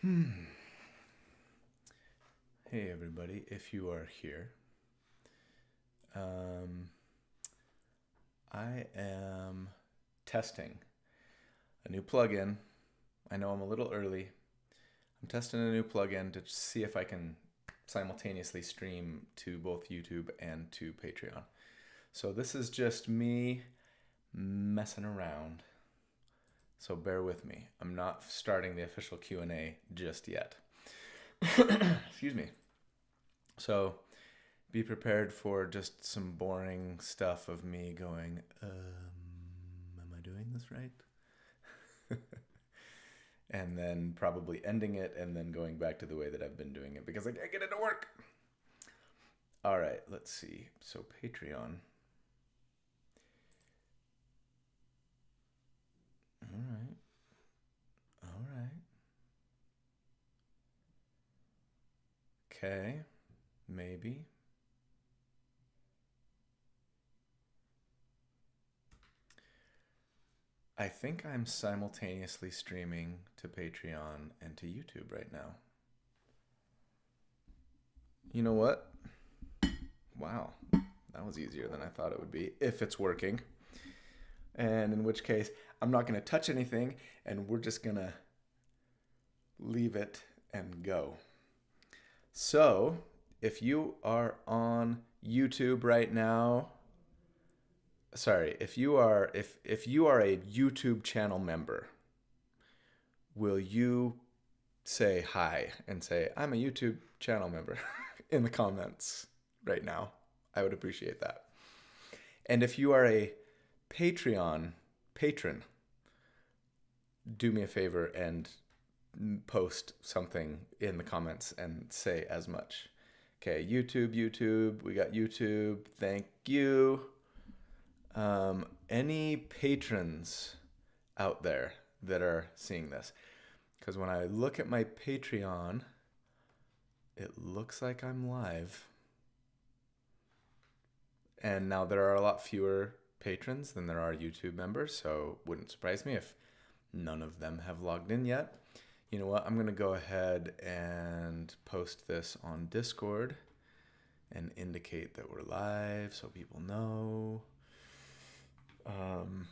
Hey everybody, if you are here, I am testing a new plugin. I know I'm a little early. I'm testing a new plugin to see if I can simultaneously stream to both YouTube and to Patreon. So this is just me messing around. So bear with me. I'm not starting the official Q&A just yet. Excuse me. So be prepared for just some boring stuff of me going, am I doing this right? And then probably ending it and then going back to the way that I've been doing it because I can't get it to work. All right, let's see. So Patreon. All right. All right. Okay. Maybe. I think I'm simultaneously streaming to Patreon and to YouTube right now. You know what? Wow, that was easier than I thought it would be, if it's working. And in which case, I'm not going to touch anything, and we're just going to leave it and go. So, if you are on YouTube right now, sorry, if you are a YouTube channel member, will you say hi and say, I'm a YouTube channel member in the comments right now? I would appreciate that. And if you are a Patreon patron, do me a favor and post something in the comments and say as much. Okay, YouTube, we got YouTube, thank you. Any patrons out there that are seeing this? Because when I look at my Patreon, it looks like I'm live. And now there are a lot fewer patrons than there are YouTube members, so wouldn't surprise me if none of them have logged in yet. You know what? I'm going to go ahead and post this on Discord and indicate that we're live so people know. And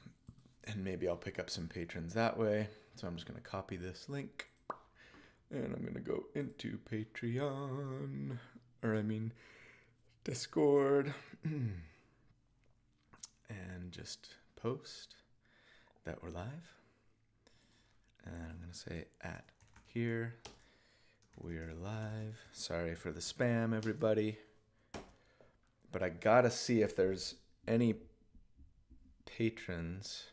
maybe I'll pick up some patrons that way. So I'm just going to copy this link and I'm going to go into Patreon, Discord, and just post that we're live. And I'm going to say at here, we're live. Sorry for the spam, everybody. But I got to see if there's any patrons.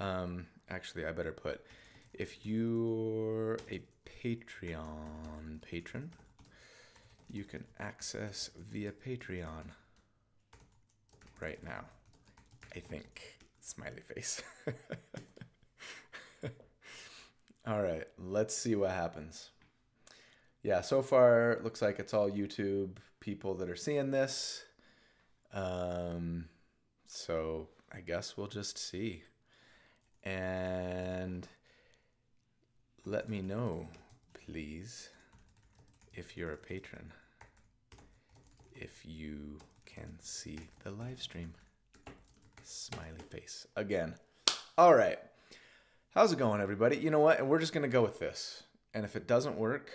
Actually, I better put, if you're a Patreon patron, you can access via Patreon right now. I think. Smiley face. All right, let's see what happens. Yeah, so far it looks like it's all YouTube people that are seeing this. So I guess we'll just see. And let me know, please, if you're a patron, if you can see the live stream. Smiley face again. All right. How's it going, everybody? You know what? And we're just going to go with this. And if it doesn't work,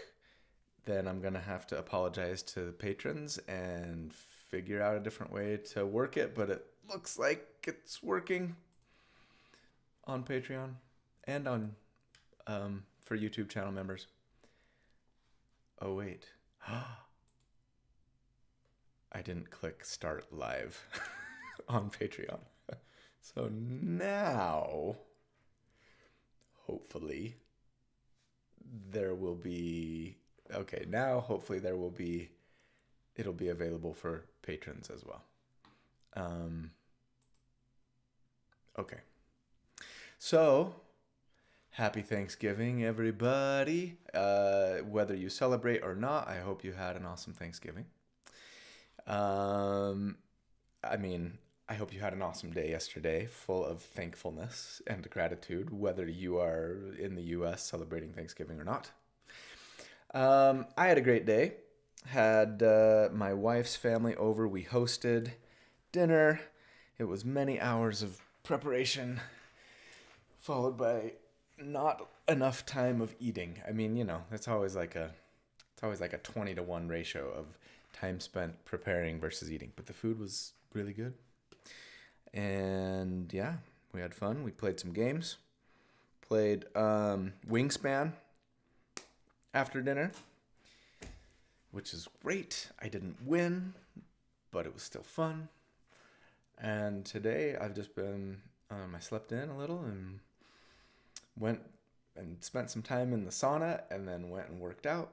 then I'm going to have to apologize to the patrons and figure out a different way to work it. But it looks like it's working on Patreon and on for YouTube channel members. Oh, wait. I didn't click start live on Patreon. So now, hopefully, there will be, okay, now hopefully there will be, it'll be available for patrons as well. Okay. So, happy Thanksgiving, everybody. Whether you celebrate or not, I hope you had an awesome Thanksgiving. I hope you had an awesome day yesterday, full of thankfulness and gratitude, whether you are in the U.S. celebrating Thanksgiving or not. I had a great day. Had my wife's family over. We hosted dinner. It was many hours of preparation, followed by not enough time of eating. I mean, it's always like a 20-to-1 ratio of time spent preparing versus eating. But the food was really good. And yeah, we had fun. We played some games. Played Wingspan after dinner, which is great. I didn't win, but it was still fun. And today I've just been, I slept in a little and went and spent some time in the sauna and then went and worked out.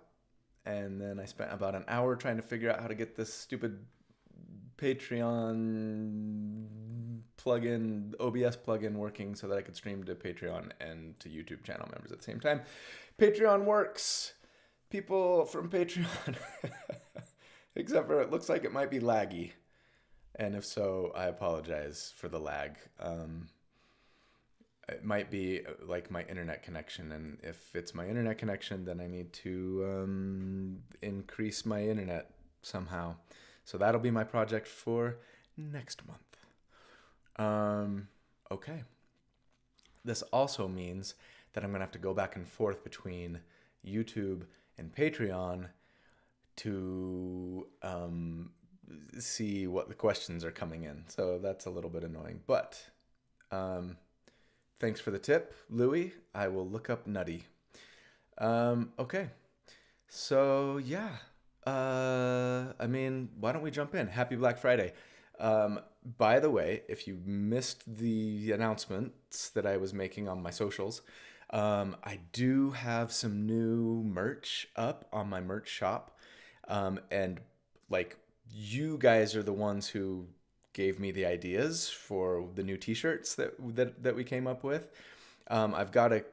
And then I spent about an hour trying to figure out how to get this stupid Patreon plugin, OBS plugin working so that I could stream to Patreon and to YouTube channel members at the same time. Patreon works. People from Patreon, except for it looks like it might be laggy. And if so, I apologize for the lag. It might be like my internet connection. And if it's my internet connection, then I need to increase my internet somehow. So that'll be my project for next month. Okay. This also means that I'm going to have to go back and forth between YouTube and Patreon to see what the questions are coming in. So that's a little bit annoying. But thanks for the tip, Louie. I will look up Nutty. Okay. So, yeah. I mean, why don't we jump in? Happy Black Friday. By the way, if you missed the announcements that I was making on my socials, I do have some new merch up on my merch shop. And like, you guys are the ones who gave me the ideas for the new t-shirts that we came up with. I've got a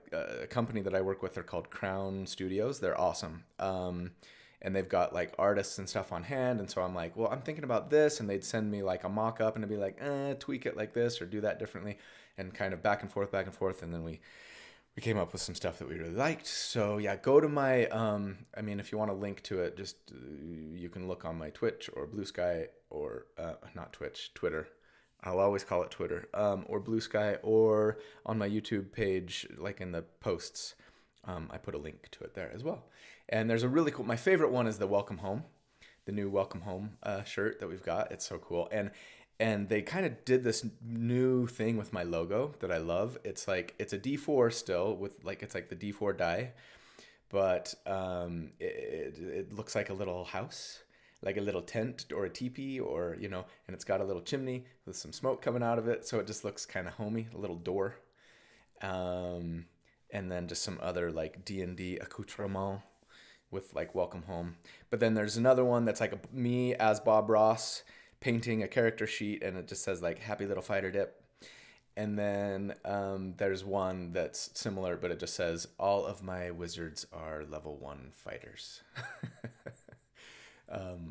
company that I work with. They're called Crown Studios. They're awesome. And they've got like artists and stuff on hand. And so I'm like, well, I'm thinking about this. And they'd send me like a mock-up and it'd be like, tweak it like this or do that differently, and kind of back and forth. And then we came up with some stuff that we really liked. So yeah, go to my, I mean, if you want a link to it, just, you can look on my Twitch or Blue Sky or, not Twitch, Twitter. I'll always call it Twitter, or Blue Sky, or on my YouTube page, like in the posts. I put a link to it there as well. And there's a really cool, my favorite one is the Welcome Home, the new Welcome Home shirt that we've got. It's so cool. And they kind of did this new thing with my logo that I love. It's like, it's a D4 still with like, it's like the D4 die, but it looks like a little house, like a little tent or a teepee, or, and it's got a little chimney with some smoke coming out of it. So it just looks kind of homey, a little door. And then just some other like D&D accoutrement with like Welcome Home. But then there's another one that's like me as Bob Ross painting a character sheet, and it just says like Happy Little Fighter Dip. And then there's one that's similar, but it just says all of my wizards are level 1 fighters.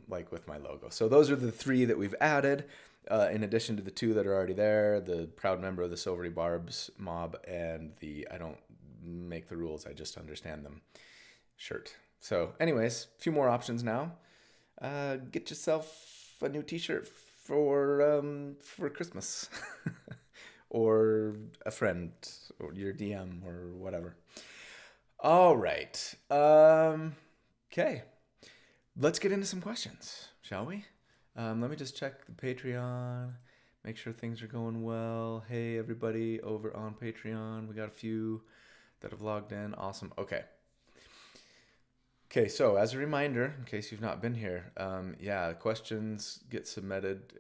Like with my logo. So those are the 3 that we've added, in addition to the 2 that are already there, the proud member of the Silvery Barbs mob and the I don't make the rules, I just understand them shirt. So anyways, a few more options now. Get yourself a new t-shirt for Christmas or a friend or your DM or whatever. All right. Okay. Let's get into some questions, shall we? Let me just check the Patreon, make sure things are going well. Hey, everybody over on Patreon. We got a few that have logged in. Awesome. Okay. Okay, so as a reminder, in case you've not been here, questions get submitted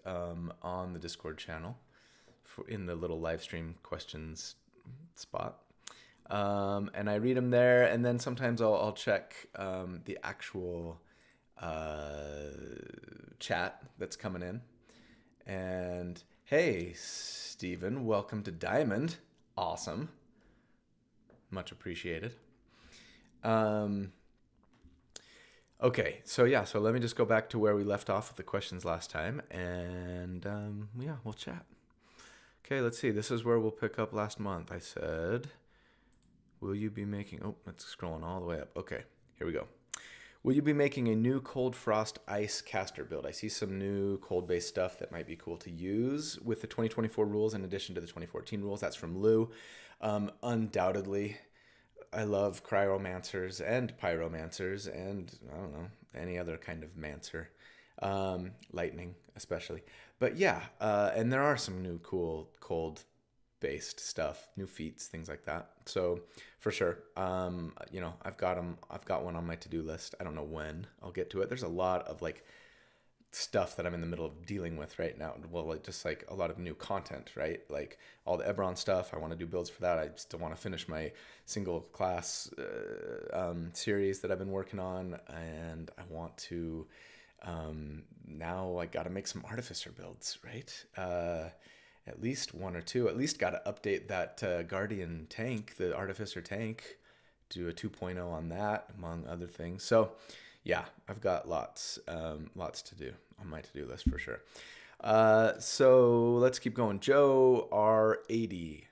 on the Discord channel in the little live stream questions spot. And I read them there, and then sometimes I'll check the actual chat that's coming in. And hey, Steven, welcome to Diamond. Awesome. Much appreciated. Okay, so let me just go back to where we left off with the questions last time, and we'll chat. Okay, let's see. This is where we'll pick up last month. I said Will you be making... Oh, it's scrolling all the way up. Okay, here we go. Will you be making a new Cold Frost Ice caster build? I see some new cold-based stuff that might be cool to use with the 2024 rules in addition to the 2014 rules. That's from Lou. Undoubtedly, I love cryomancers and pyromancers and, I don't know, any other kind of mancer. Lightning, especially. But yeah, and there are some new cool cold-based stuff, new feats, things like that. So for sure, I've got one on my to-do list. I don't know when I'll get to it. There's a lot of like stuff that I'm in the middle of dealing with right now. Well, like just like a lot of new content, right? Like all the Ebron stuff. I want to do builds for that. I still want to finish my single class series that I've been working on, and I want to now I got to make some artificer builds, right? At least one or two. At least got to update that Guardian tank, the Artificer tank, do a 2.0 on that, among other things. So, yeah, I've got lots to do on my to-do list for sure. So let's keep going. Joe R80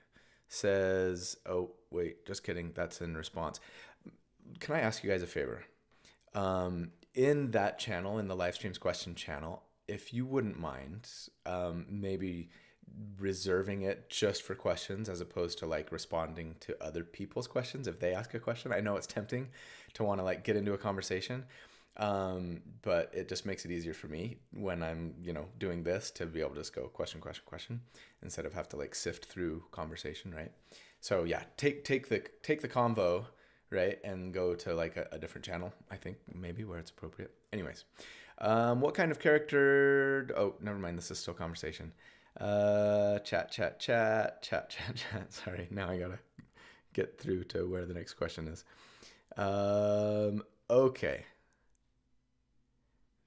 says, oh, wait, just kidding. That's in response. Can I ask you guys a favor? In that channel, in the live streams question channel, if you wouldn't mind, maybe reserving it just for questions as opposed to like responding to other people's questions if they ask a question. I know it's tempting to want to like get into a conversation, but it just makes it easier for me when I'm, doing this to be able to just go question instead of have to like sift through conversation, right? So yeah, take the convo, right, and go to like a different channel, I think, maybe where it's appropriate. Anyways, what kind of character... Oh, never mind, this is still conversation. Chat. Sorry, now I gotta get through to where the next question is. Okay.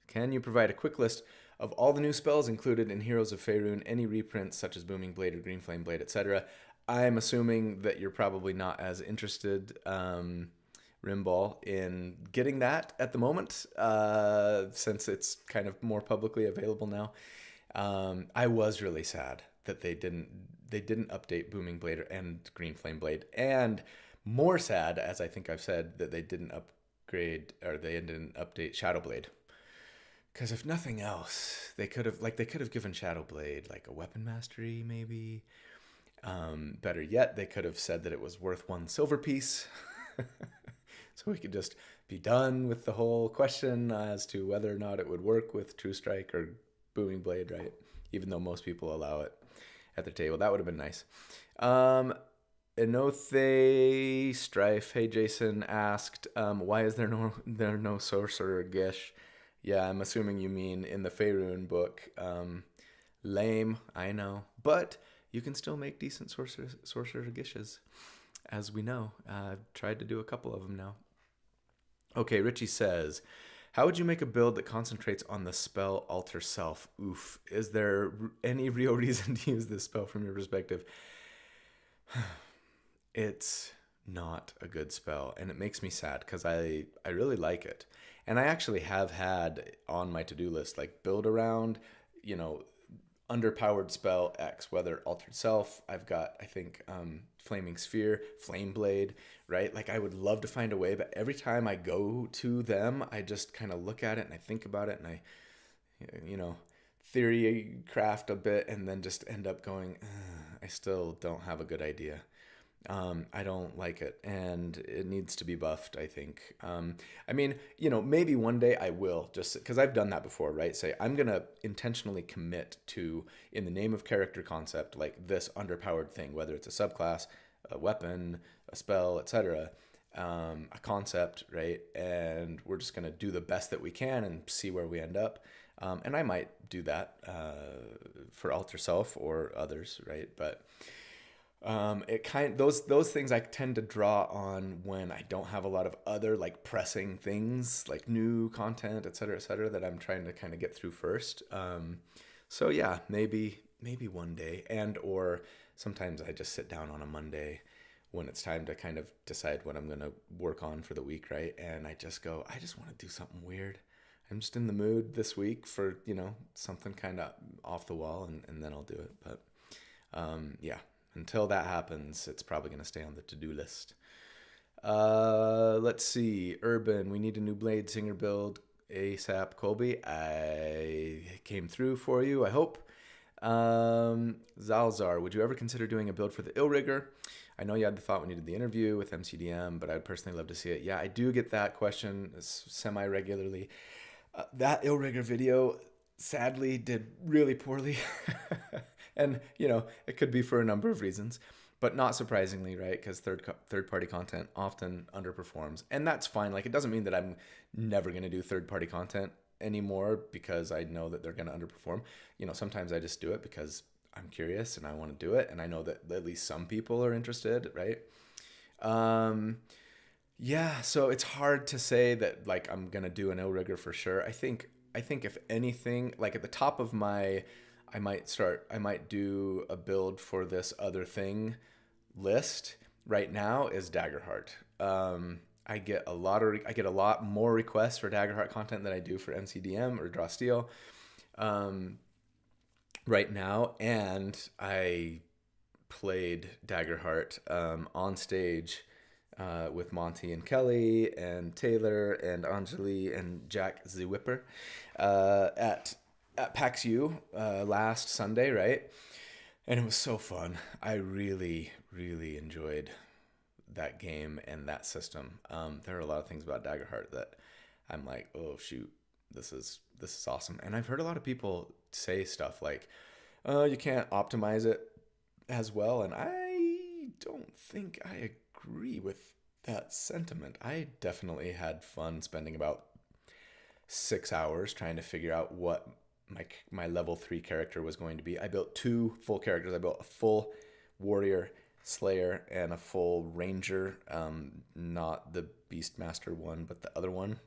Can you provide a quick list of all the new spells included in Heroes of Faerun, any reprints such as Booming Blade or Green Flame Blade, etc.? I'm assuming that you're probably not as interested, Rimball, in getting that at the moment, since it's kind of more publicly available now. I was really sad that they didn't update Booming Blade and Green Flame Blade, and more sad, as I think I've said, that they didn't update Shadow Blade. Because if nothing else, they could have given Shadow Blade like a weapon mastery, maybe. Better yet, they could have said that it was worth 1 silver piece. So we could just be done with the whole question as to whether or not it would work with True Strike or Booming Blade, right? Even though most people allow it at their table. That would have been nice. Enothe Strife, hey Jason, asked, why is there no Sorcerer Gish? Yeah, I'm assuming you mean in the Faerun book. Lame, I know. But you can still make decent Sorcerer Gishes, as we know. I've tried to do a couple of them now. Okay, Richie says, how would you make a build that concentrates on the spell Alter Self? Oof. Is there any real reason to use this spell from your perspective? It's not a good spell, and it makes me sad because I really like it. And I actually have had on my to-do list, like build around, underpowered spell X, whether Altered Self, I've got, I think, Flaming Sphere, Flame Blade, right? Like I would love to find a way, but every time I go to them, I just kind of look at it and I think about it and I, theory craft a bit and then just end up going, I still don't have a good idea. I don't like it, and it needs to be buffed, I think. Maybe one day I will, just because I've done that before, right? Say, I'm going to intentionally commit to, in the name of character concept, like this underpowered thing, whether it's a subclass, a weapon, a spell, etc., a concept, right? And we're just going to do the best that we can and see where we end up. And I might do that for Alter Self or others, right? But... those things I tend to draw on when I don't have a lot of other like pressing things like new content, et cetera, that I'm trying to kind of get through first. So yeah, maybe one day, and or sometimes I just sit down on a Monday when it's time to kind of decide what I'm going to work on for the week, right? And I just go, I just want to do something weird. I'm just in the mood this week for, something kind of off the wall, and then I'll do it. But yeah. Until that happens, it's probably going to stay on the to-do list. Let's see. Urban, we need a new Bladesinger build ASAP. Colby, I came through for you, I hope. Zalzar, would you ever consider doing a build for the Illrigger? I know you had the thought when you did the interview with MCDM, but I'd personally love to see it. Yeah, I do get that question semi-regularly. That Illrigger video sadly did really poorly. And, it could be for a number of reasons, but not surprisingly, right? Because third-party content often underperforms. And that's fine. Like, it doesn't mean that I'm never going to do third-party content anymore because I know that they're going to underperform. Sometimes I just do it because I'm curious and I want to do it, and I know that at least some people are interested, right? Yeah, so it's hard to say that like I'm gonna do an Illrigger for sure. I think if anything, like at the top of my, I might do a build for this other thing list right now is Daggerheart. I get a lot more requests for Daggerheart content than I do for MCDM or Draw Steel right now, and I played Daggerheart on stage with Monty and Kelly and Taylor and Anjali and Jack the Whipper at PAX U last Sunday, right? And it was so fun. I really, really enjoyed that game and that system. There are a lot of things about Daggerheart that I'm like, oh shoot, this is awesome. And I've heard a lot of people say stuff like, you can't optimize it as well, and I don't think I agree with that sentiment. I definitely had fun spending about 6 hours trying to figure out what my level 3 character was going to be. I built 2 full characters. I built a full warrior slayer and a full ranger, not the Beastmaster one, but the other one.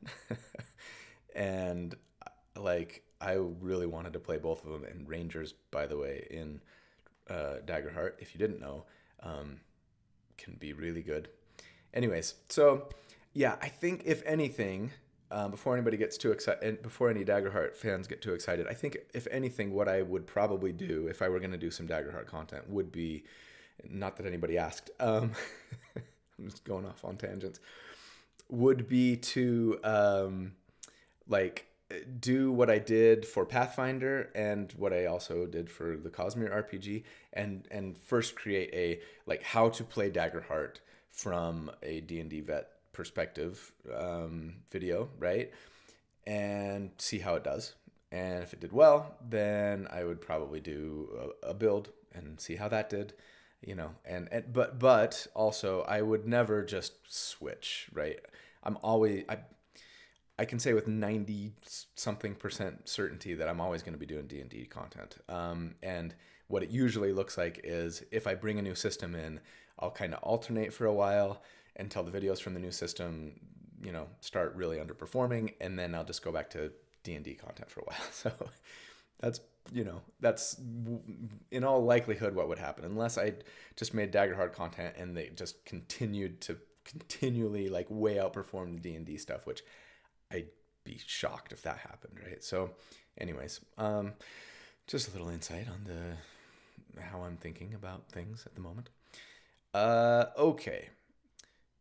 And like I really wanted to play both of them. And rangers, by the way, in Daggerheart, if you didn't know, can be really good. Anyways, so yeah, I think if anything, before anybody gets too excited, and before any Daggerheart fans get too excited, I think if anything, what I would probably do if I were going to do some Daggerheart content would be, not that anybody asked, I'm just going off on tangents, would be to like do what I did for Pathfinder and what I also did for the Cosmere RPG, and first create a like how to play Daggerheart from a D&D vet perspective video, right? And see how it does. And if it did well, then I would probably do a build and see how that did, but also I would never just switch, right? I can say with 90 something percent certainty that I'm always going to be doing D&D content. And what it usually looks like is if I bring a new system in, I'll kind of alternate for a while until the videos from the new system, start really underperforming. And then I'll just go back to D&D content for a while. So that's in all likelihood what would happen, unless I just made Daggerheart content and they just continued to continually like way outperform the D&D stuff, which I'd be shocked if that happened, right? So anyways, just a little insight on how I'm thinking about things at the moment. Okay.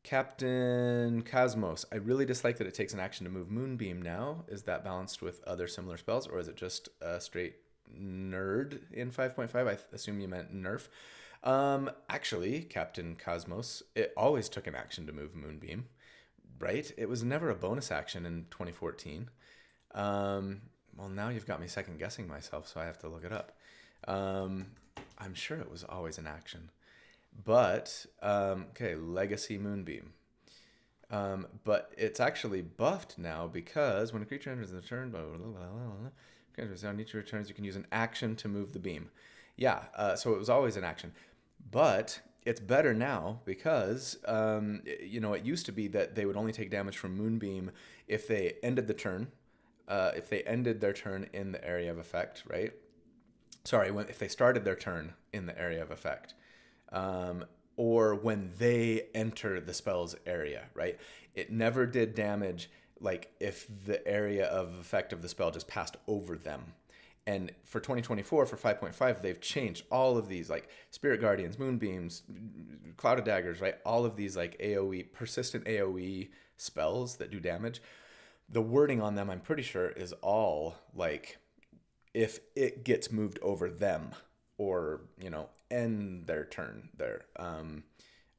Captain Cosmos, I really dislike that it takes an action to move Moonbeam now. Is that balanced with other similar spells, or is it just a straight nerd in 5.5? I assume you meant nerf. Actually, Captain Cosmos, it always took an action to move Moonbeam, right? It was never a bonus action in 2014. Well, now you've got me second guessing myself, so I have to look it up. I'm sure it was always an action. But, okay, Legacy Moonbeam. But it's actually buffed now because when a creature enters the turn, on each of your turns, you can use an action to move the beam. Yeah, so it was always an action. But it's better now because, it used to be that they would only take damage from Moonbeam if they ended the turn, if they ended their turn in the area of effect, right? Sorry, if they started their turn in the area of effect. Or when they enter the spell's area, right? It never did damage like if the area of effect of the spell just passed over them. And for 2024, for 5.5, they've changed all of these, like Spirit Guardians, Moonbeams, Cloud of Daggers, right? All of these like AoE, persistent AoE spells that do damage. The wording on them, I'm pretty sure, is all like if it gets moved over them, or, you know, end their turn there,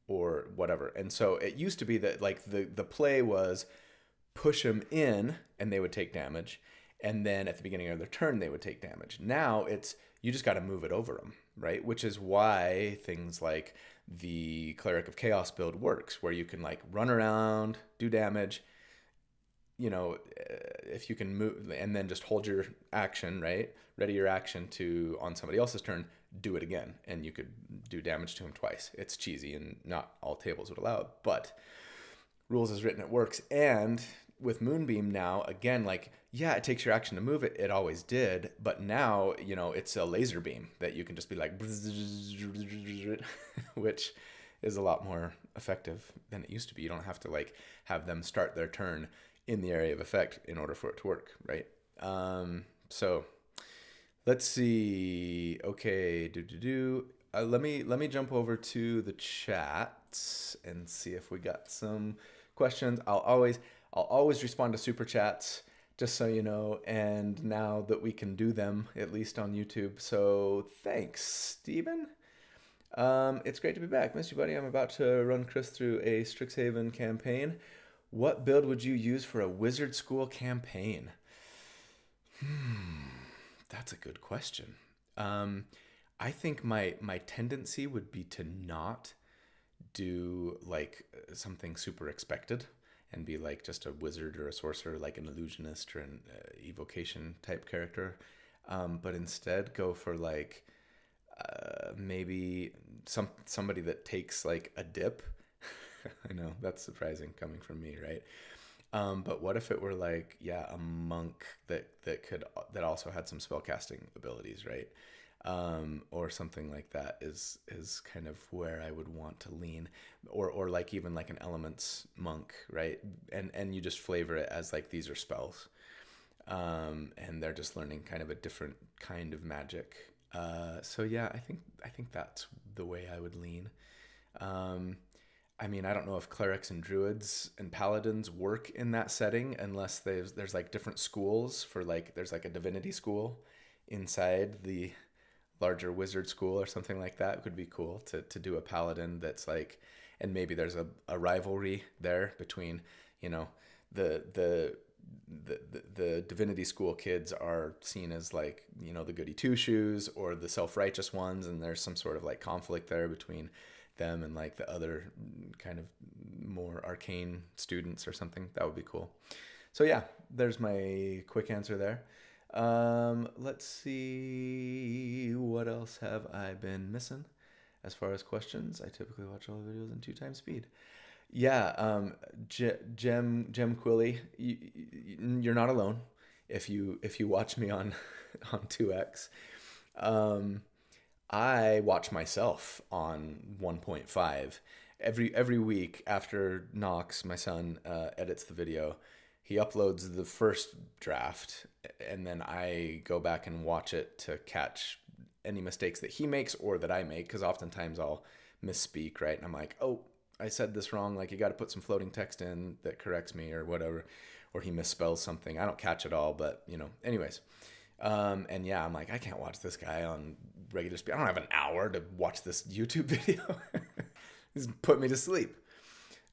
or whatever. And so it used to be that like the play was push them in and they would take damage, and then at the beginning of their turn they would take damage. Now it's you just got to move it over them, right? Which is why things like the Cleric of Chaos build works, where you can like run around, do damage, you know, if you can move and then just hold your action, right? Ready your action to, on somebody else's turn, do it again. And you could do damage to him twice. It's cheesy and not all tables would allow it, but rules as written, it works. And with Moonbeam now, again, like, yeah, it takes your action to move it. It always did. But now, you know, it's a laser beam that you can just be like, which is a lot more effective than it used to be. You don't have to like have them start their turn in the area of effect in order for it to work, right? So let's see. Okay, let me jump over to the chat and see if we got some questions. I'll always respond to super chats, just so you know, and now that we can do them at least on YouTube. So thanks, Steven. It's great to be back. Miss you, buddy. I'm about to run Chris through a Strixhaven campaign. What build would you use for a wizard school campaign? That's a good question. I think my tendency would be to not do like something super expected and be like just a wizard or a sorcerer, like an illusionist or an evocation type character, but instead go for like maybe somebody that takes like a dip. I know that's surprising coming from me, right? But what if it were like, yeah, a monk that also had some spellcasting abilities, right? Or something like that is kind of where I would want to lean, or like even like an elements monk, right? And you just flavor it as like these are spells, and they're just learning kind of a different kind of magic. So yeah, I think that's the way I would lean. I mean, I don't know if clerics and druids and paladins work in that setting unless there's like different schools for like, there's like a divinity school inside the larger wizard school or something like that. It could be cool to do a paladin that's like, and maybe there's a rivalry there between, you know, the divinity school kids are seen as like, you know, the goody two shoes or the self-righteous ones, and there's some sort of like conflict there between them and like the other kind of more arcane students or something. That would be cool. So yeah, there's my quick answer there. Let's see, what else have I been missing as far as questions? I typically watch all the videos in 2x speed. Yeah, Jem Quilly, you're not alone if you watch me on 2x. I watch myself on 1.5 every week after Knox, my son, edits the video. He uploads the first draft, and then I go back and watch it to catch any mistakes that he makes or that I make, because oftentimes I'll misspeak, right? And I'm like, oh, I said this wrong. Like, you got to put some floating text in that corrects me or whatever, or he misspells something. I don't catch it all, but, you know, anyways. And yeah, I'm like, I can't watch this guy on regular speed. I don't have an hour to watch this YouTube video. He's put me to sleep.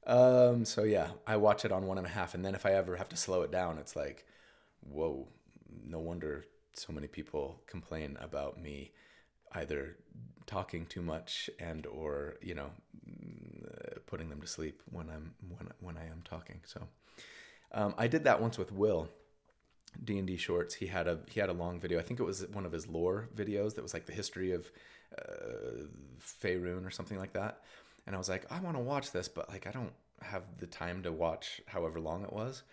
So yeah, I watch it on 1.5, and then if I ever have to slow it down, it's like, whoa, no wonder so many people complain about me either talking too much and or, you know, putting them to sleep when I am talking. So I did that once with Will. D&D Shorts. He had a long video. I think it was one of his lore videos that was like the history of Faerun or something like that. And I was like, I want to watch this, but like I don't have the time to watch however long it was.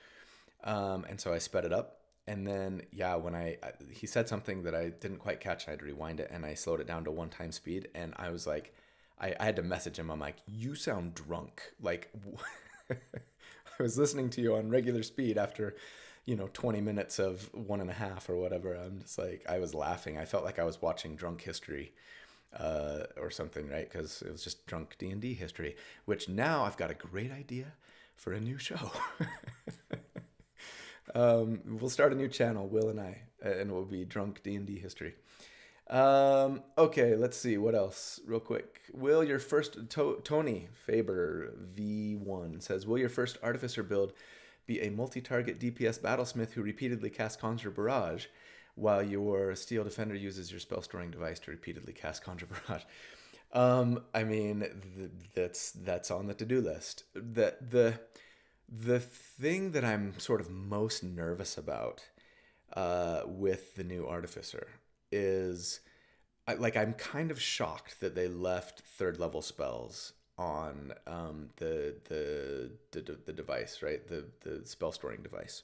And so I sped it up. And then yeah, when he said something that I didn't quite catch, I had to rewind it, and I slowed it down to 1x speed. And I was like, I had to message him. I'm like, you sound drunk. Like I was listening to you on regular speed after, 20 minutes of 1.5 or whatever. I'm just like, I was laughing. I felt like I was watching Drunk History or something, right? Because it was just drunk D&D history, which now I've got a great idea for a new show. We'll start a new channel, Will and I, and it will be drunk D&D history. Okay, let's see what else real quick. Will your first Tony Faber V1 says, will your first artificer build be a multi-target DPS battlesmith who repeatedly casts Conjure Barrage, while your Steel Defender uses your spell storing device to repeatedly cast Conjure Barrage? I mean, that's on the to-do list. The thing that I'm sort of most nervous about with the new Artificer is, I'm kind of shocked that they left third level spells on the device, right? The spell storing device.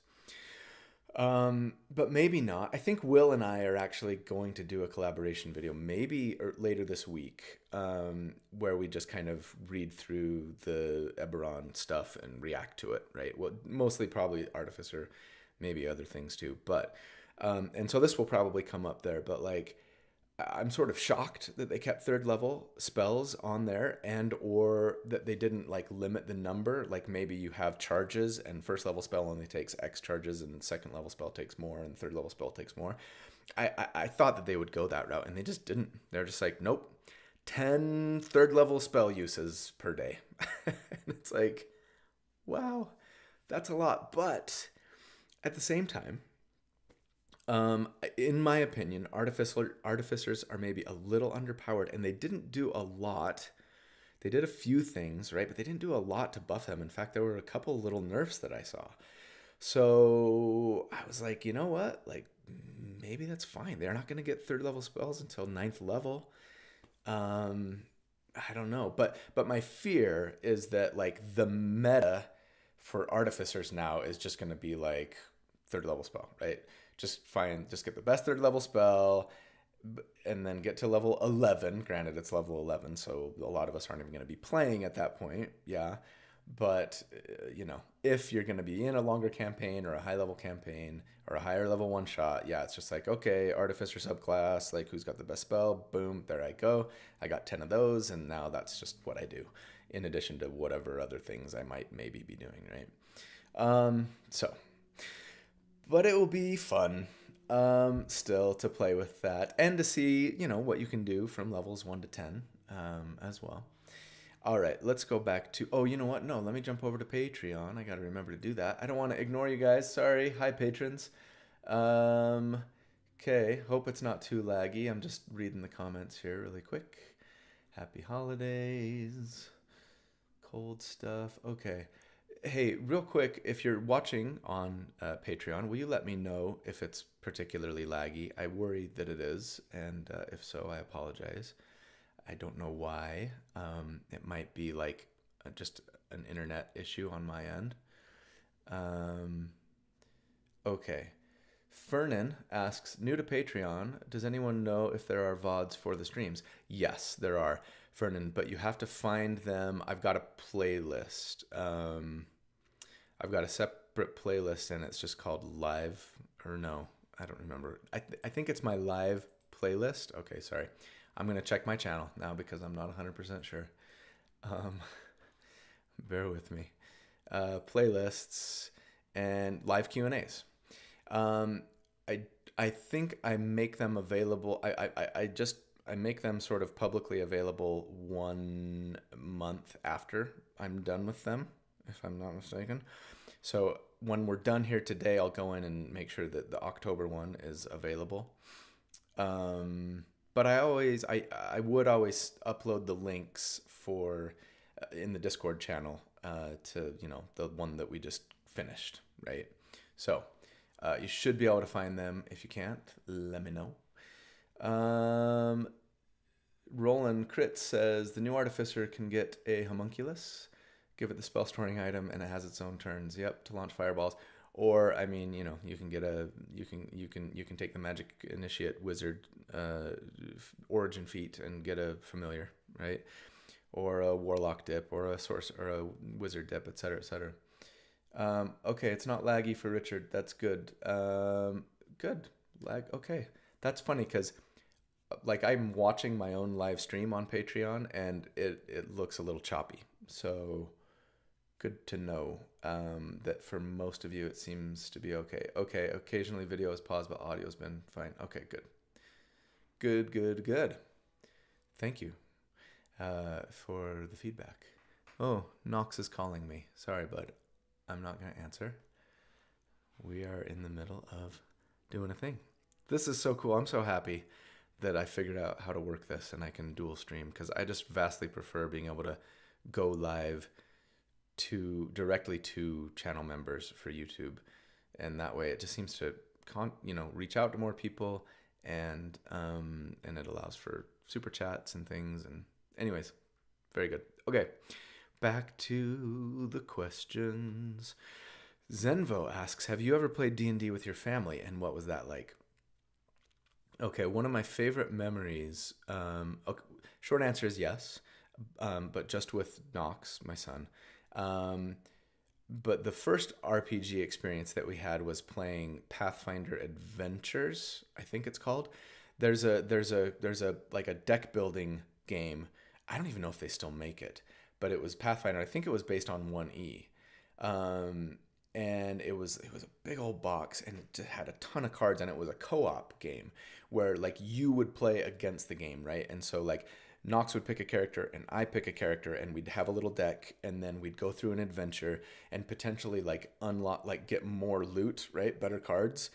But maybe not. I think Will and I are actually going to do a collaboration video, maybe later this week, where we just kind of read through the Eberron stuff and react to it, right? Well, mostly probably Artificer, maybe other things too. But, and so this will probably come up there, but I'm sort of shocked that they kept third level spells on there, and or that they didn't limit the number. Maybe you have charges and first level spell only takes X charges and second level spell takes more and third level spell takes more. I thought that they would go that route, and they just didn't. They're just like, nope, 10 third level spell uses per day. And it's like, wow, that's a lot. But at the same time, in my opinion, artificers are maybe a little underpowered, and they didn't do a lot. They did a few things, right? But they didn't do a lot to buff them. In fact, there were a couple little nerfs that I saw. So I was like, you know what? Maybe that's fine. They're not going to get third level spells until 9th level. I don't know. But my fear is that the meta for artificers now is just going to be third level spell, right? Just get the best third level spell, and then get to level 11. Granted, it's level 11, so a lot of us aren't even going to be playing at that point. Yeah. But, if you're going to be in a longer campaign or a high level campaign or a higher level one shot, yeah, it's just okay, Artificer subclass, who's got the best spell? Boom, there I go. I got 10 of those, and now that's just what I do, in addition to whatever other things I might maybe be doing, right? But it will be fun still to play with that and to see, what you can do from levels 1 to 10 as well. All right, let's go back to, oh, you know what? No, let me jump over to Patreon. I got to remember to do that. I don't want to ignore you guys. Sorry. Hi, patrons. Okay, hope it's not too laggy. I'm just reading the comments here really quick. Happy holidays. Cold stuff. Okay. Hey, real quick, if you're watching on Patreon, will you let me know if it's particularly laggy? I worry that it is, and if so, I apologize. I don't know why. It might be just an internet issue on my end. Okay. Fernan asks, new to Patreon, does anyone know if there are VODs for the streams? Yes, there are, Fernan, but you have to find them. I've got a playlist. I've got a separate playlist, and it's just called Live, or no, I don't remember. I think it's my Live playlist. Okay, sorry. I'm going to check my channel now because I'm not 100% sure. Bear with me. Playlists and live Q&As. I think I make them available. I make them sort of publicly available 1 month after I'm done with them, if I'm not mistaken. So when we're done here today, I'll go in and make sure that the October one is available. But I would always upload the links for in the Discord channel to the one that we just finished, right? So you should be able to find them. If you can't, let me know. Roland Crit says the new Artificer can get a homunculus, give it the spell storing item, and it has its own turns. Yep, to launch fireballs. Or I mean, you can get you can take the Magic Initiate Wizard origin feat and get a familiar, right? Or a Warlock dip, or a Sorcerer, or a Wizard dip, etc., etc. Okay, it's not laggy for Richard. That's good. Good. Lag. Okay. That's funny because like I'm watching my own live stream on Patreon and it looks a little choppy. So good to know that for most of you it seems to be okay. Okay, occasionally video is paused, but audio's been fine. Okay, good. Good, good, good. Thank you for the feedback. Oh, Knox is calling me. Sorry, bud. I'm not going to answer. We are in the middle of doing a thing. This is so cool. I'm so happy that I figured out how to work this and I can dual stream because I just vastly prefer being able to go live to directly to channel members for YouTube, and that way it just seems to reach out to more people, and it allows for super chats and things. And anyways, very good. Okay, back to the questions. Zenvo asks, have you ever played D&D with your family, and what was that like? Okay, one of my favorite memories, okay, short answer is yes, but just with Knox, my son. But the first RPG experience that we had was playing Pathfinder Adventures, I think it's called. There's a like a deck building game. I don't even know if they still make it, but it was Pathfinder. I think it was based on 1E. And it was a big old box, and it had a ton of cards, and it was a co-op game where like you would play against the game, right? And so like Knox would pick a character and I pick a character, and we'd have a little deck, and then we'd go through an adventure and potentially like unlock, like get more loot, right? Better cards.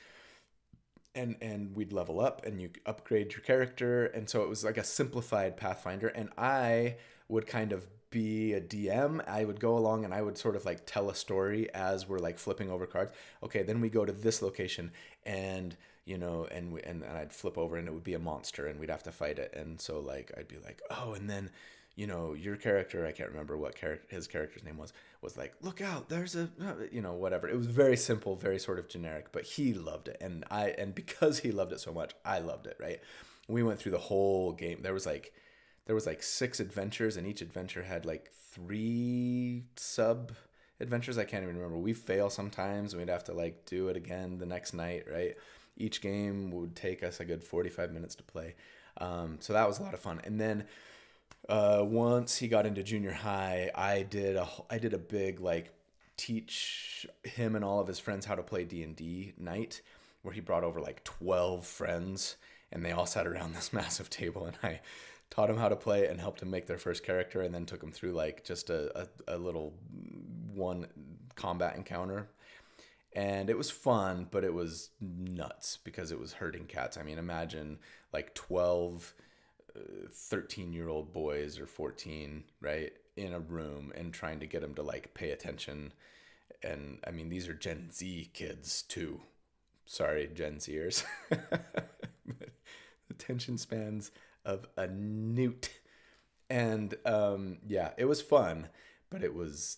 And we'd level up and you upgrade your character. And so it was like a simplified Pathfinder, and I would kind of be a DM. I would go along and I would sort of like tell a story as we're like flipping over cards. Okay, then we go to this location, and and I'd flip over and it would be a monster and we'd have to fight it. And so like I'd be like, oh, and then your character, I can't remember what his character's name was like, look out, there's a whatever. It was very simple, very sort of generic, but he loved it, and because he loved it so much, I loved it, right? We went through the whole game. There was like 6 adventures, and each adventure had like 3 sub adventures. I can't even remember. We fail sometimes, and we'd have to like do it again the next night, right? Each game would take us a good 45 minutes to play. So that was a lot of fun. And then once he got into junior high, I did a big like teach him and all of his friends how to play D&D night, where he brought over like 12 friends, and they all sat around this massive table, and I taught him how to play and helped him make their first character, and then took him through like just a little one combat encounter. And it was fun, but it was nuts because it was herding cats. I mean, imagine like 12 13-year-old boys or 14, right, in a room and trying to get them to like pay attention. And I mean, these are Gen Z kids too. Sorry, Gen Zers. But attention spans of a newt. And yeah, it was fun, but it was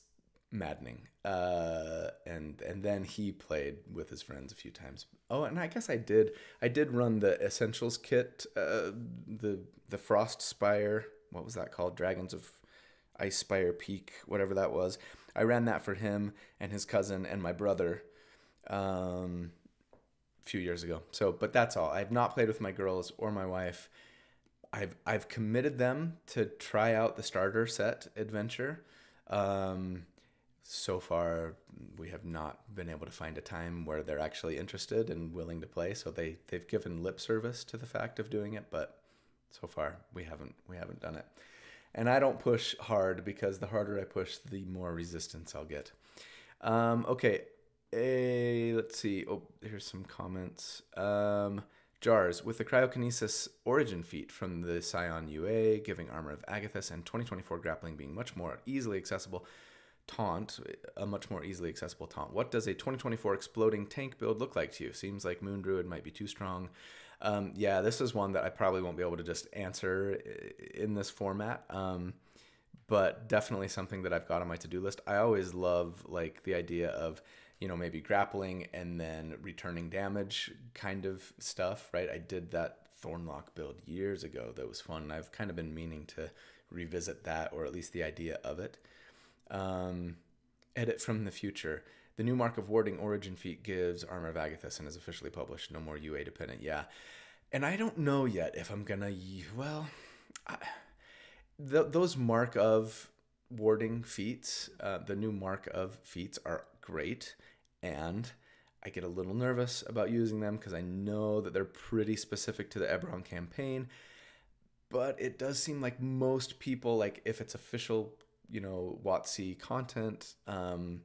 maddening. And then he played with his friends a few times. Oh, and I guess I did run the Essentials kit, the Frost Spire, what was that called? Dragons of Ice Spire Peak, whatever that was. I ran that for him and his cousin and my brother a few years ago. So, but that's all. I've not played with my girls or my wife. I've committed them to try out the starter set adventure. So far, we have not been able to find a time where they're actually interested and willing to play. So they've given lip service to the fact of doing it, but so far we haven't done it. And I don't push hard, because the harder I push, the more resistance I'll get. Okay, let's see. Oh, here's some comments. Jars, with the cryokinesis origin feat from the Scion UA, giving Armor of Agathis, and 2024 grappling being much more easily accessible. A much more easily accessible taunt. What does a 2024 exploding tank build look like to you? Seems like Moon Druid might be too strong. Yeah, this is one that I probably won't be able to just answer in this format, but definitely something that I've got on my to-do list. I always love like the idea of, maybe grappling and then returning damage kind of stuff, right? I did that Thornlock build years ago. That was fun. I've kind of been meaning to revisit that, or at least the idea of it. Edit from the future. The new Mark of Warding origin feat gives Armor of Agathis and is officially published. No more UA dependent. Yeah. And I don't know yet if I'm going to... Well, those Mark of Warding feats, the new Mark of feats are great. And I get a little nervous about using them because I know that they're pretty specific to the Eberron campaign. But it does seem like most people, like if it's official, WotC content, and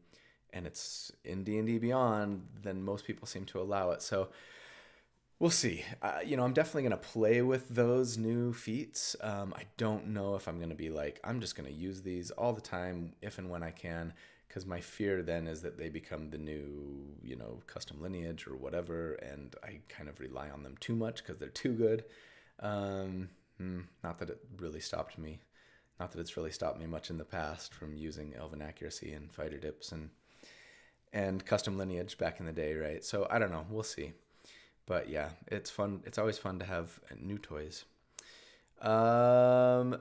it's in D&D Beyond, then most people seem to allow it. So we'll see. I'm definitely going to play with those new feats. I don't know if I'm going to be like, I'm just going to use these all the time, if and when I can, because my fear then is that they become the new, custom lineage or whatever, and I kind of rely on them too much because they're too good. Not that it really stopped me. Not that it's really stopped me much in the past from using Elven Accuracy and Fighter Dips and custom lineage back in the day, right? So I don't know. We'll see. But yeah, it's fun. It's always fun to have new toys. Aoth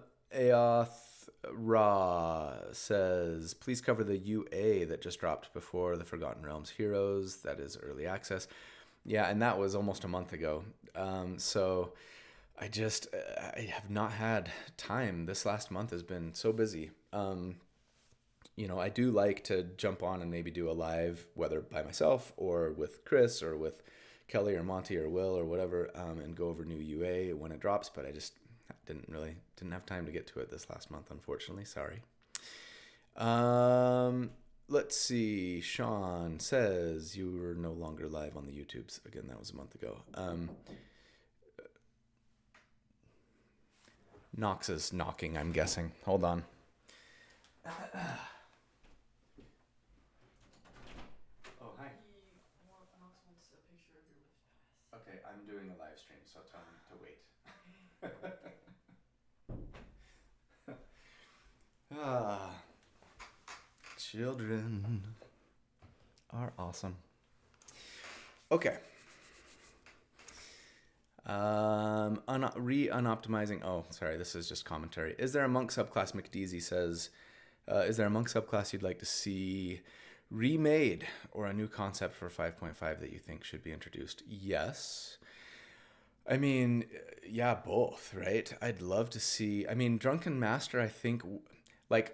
Ra says, please cover the UA that just dropped before the Forgotten Realms Heroes. That is early access. Yeah, and that was almost a month ago. So I have not had time. This last month has been so busy. I do like to jump on and maybe do a live, whether by myself or with Chris or with Kelly or Monty or Will or whatever, and go over new UA when it drops. But I just didn't have time to get to it this last month, unfortunately. Sorry. Let's see. Sean says you were no longer live on the YouTubes. Again, that was a month ago. Nox is knocking, I'm guessing. Hold on. Oh, hi. Nox wants a picture of your lift pass. Okay, I'm doing a live stream, so tell him to wait. Children are awesome. Okay. Unoptimizing. Oh, sorry. This is just commentary. Is there a monk subclass? McDeasy says, is there a monk subclass you'd like to see remade or a new concept for 5.5 that you think should be introduced? Yes. I mean, yeah, both, right? I'd love to see, Drunken Master, I think,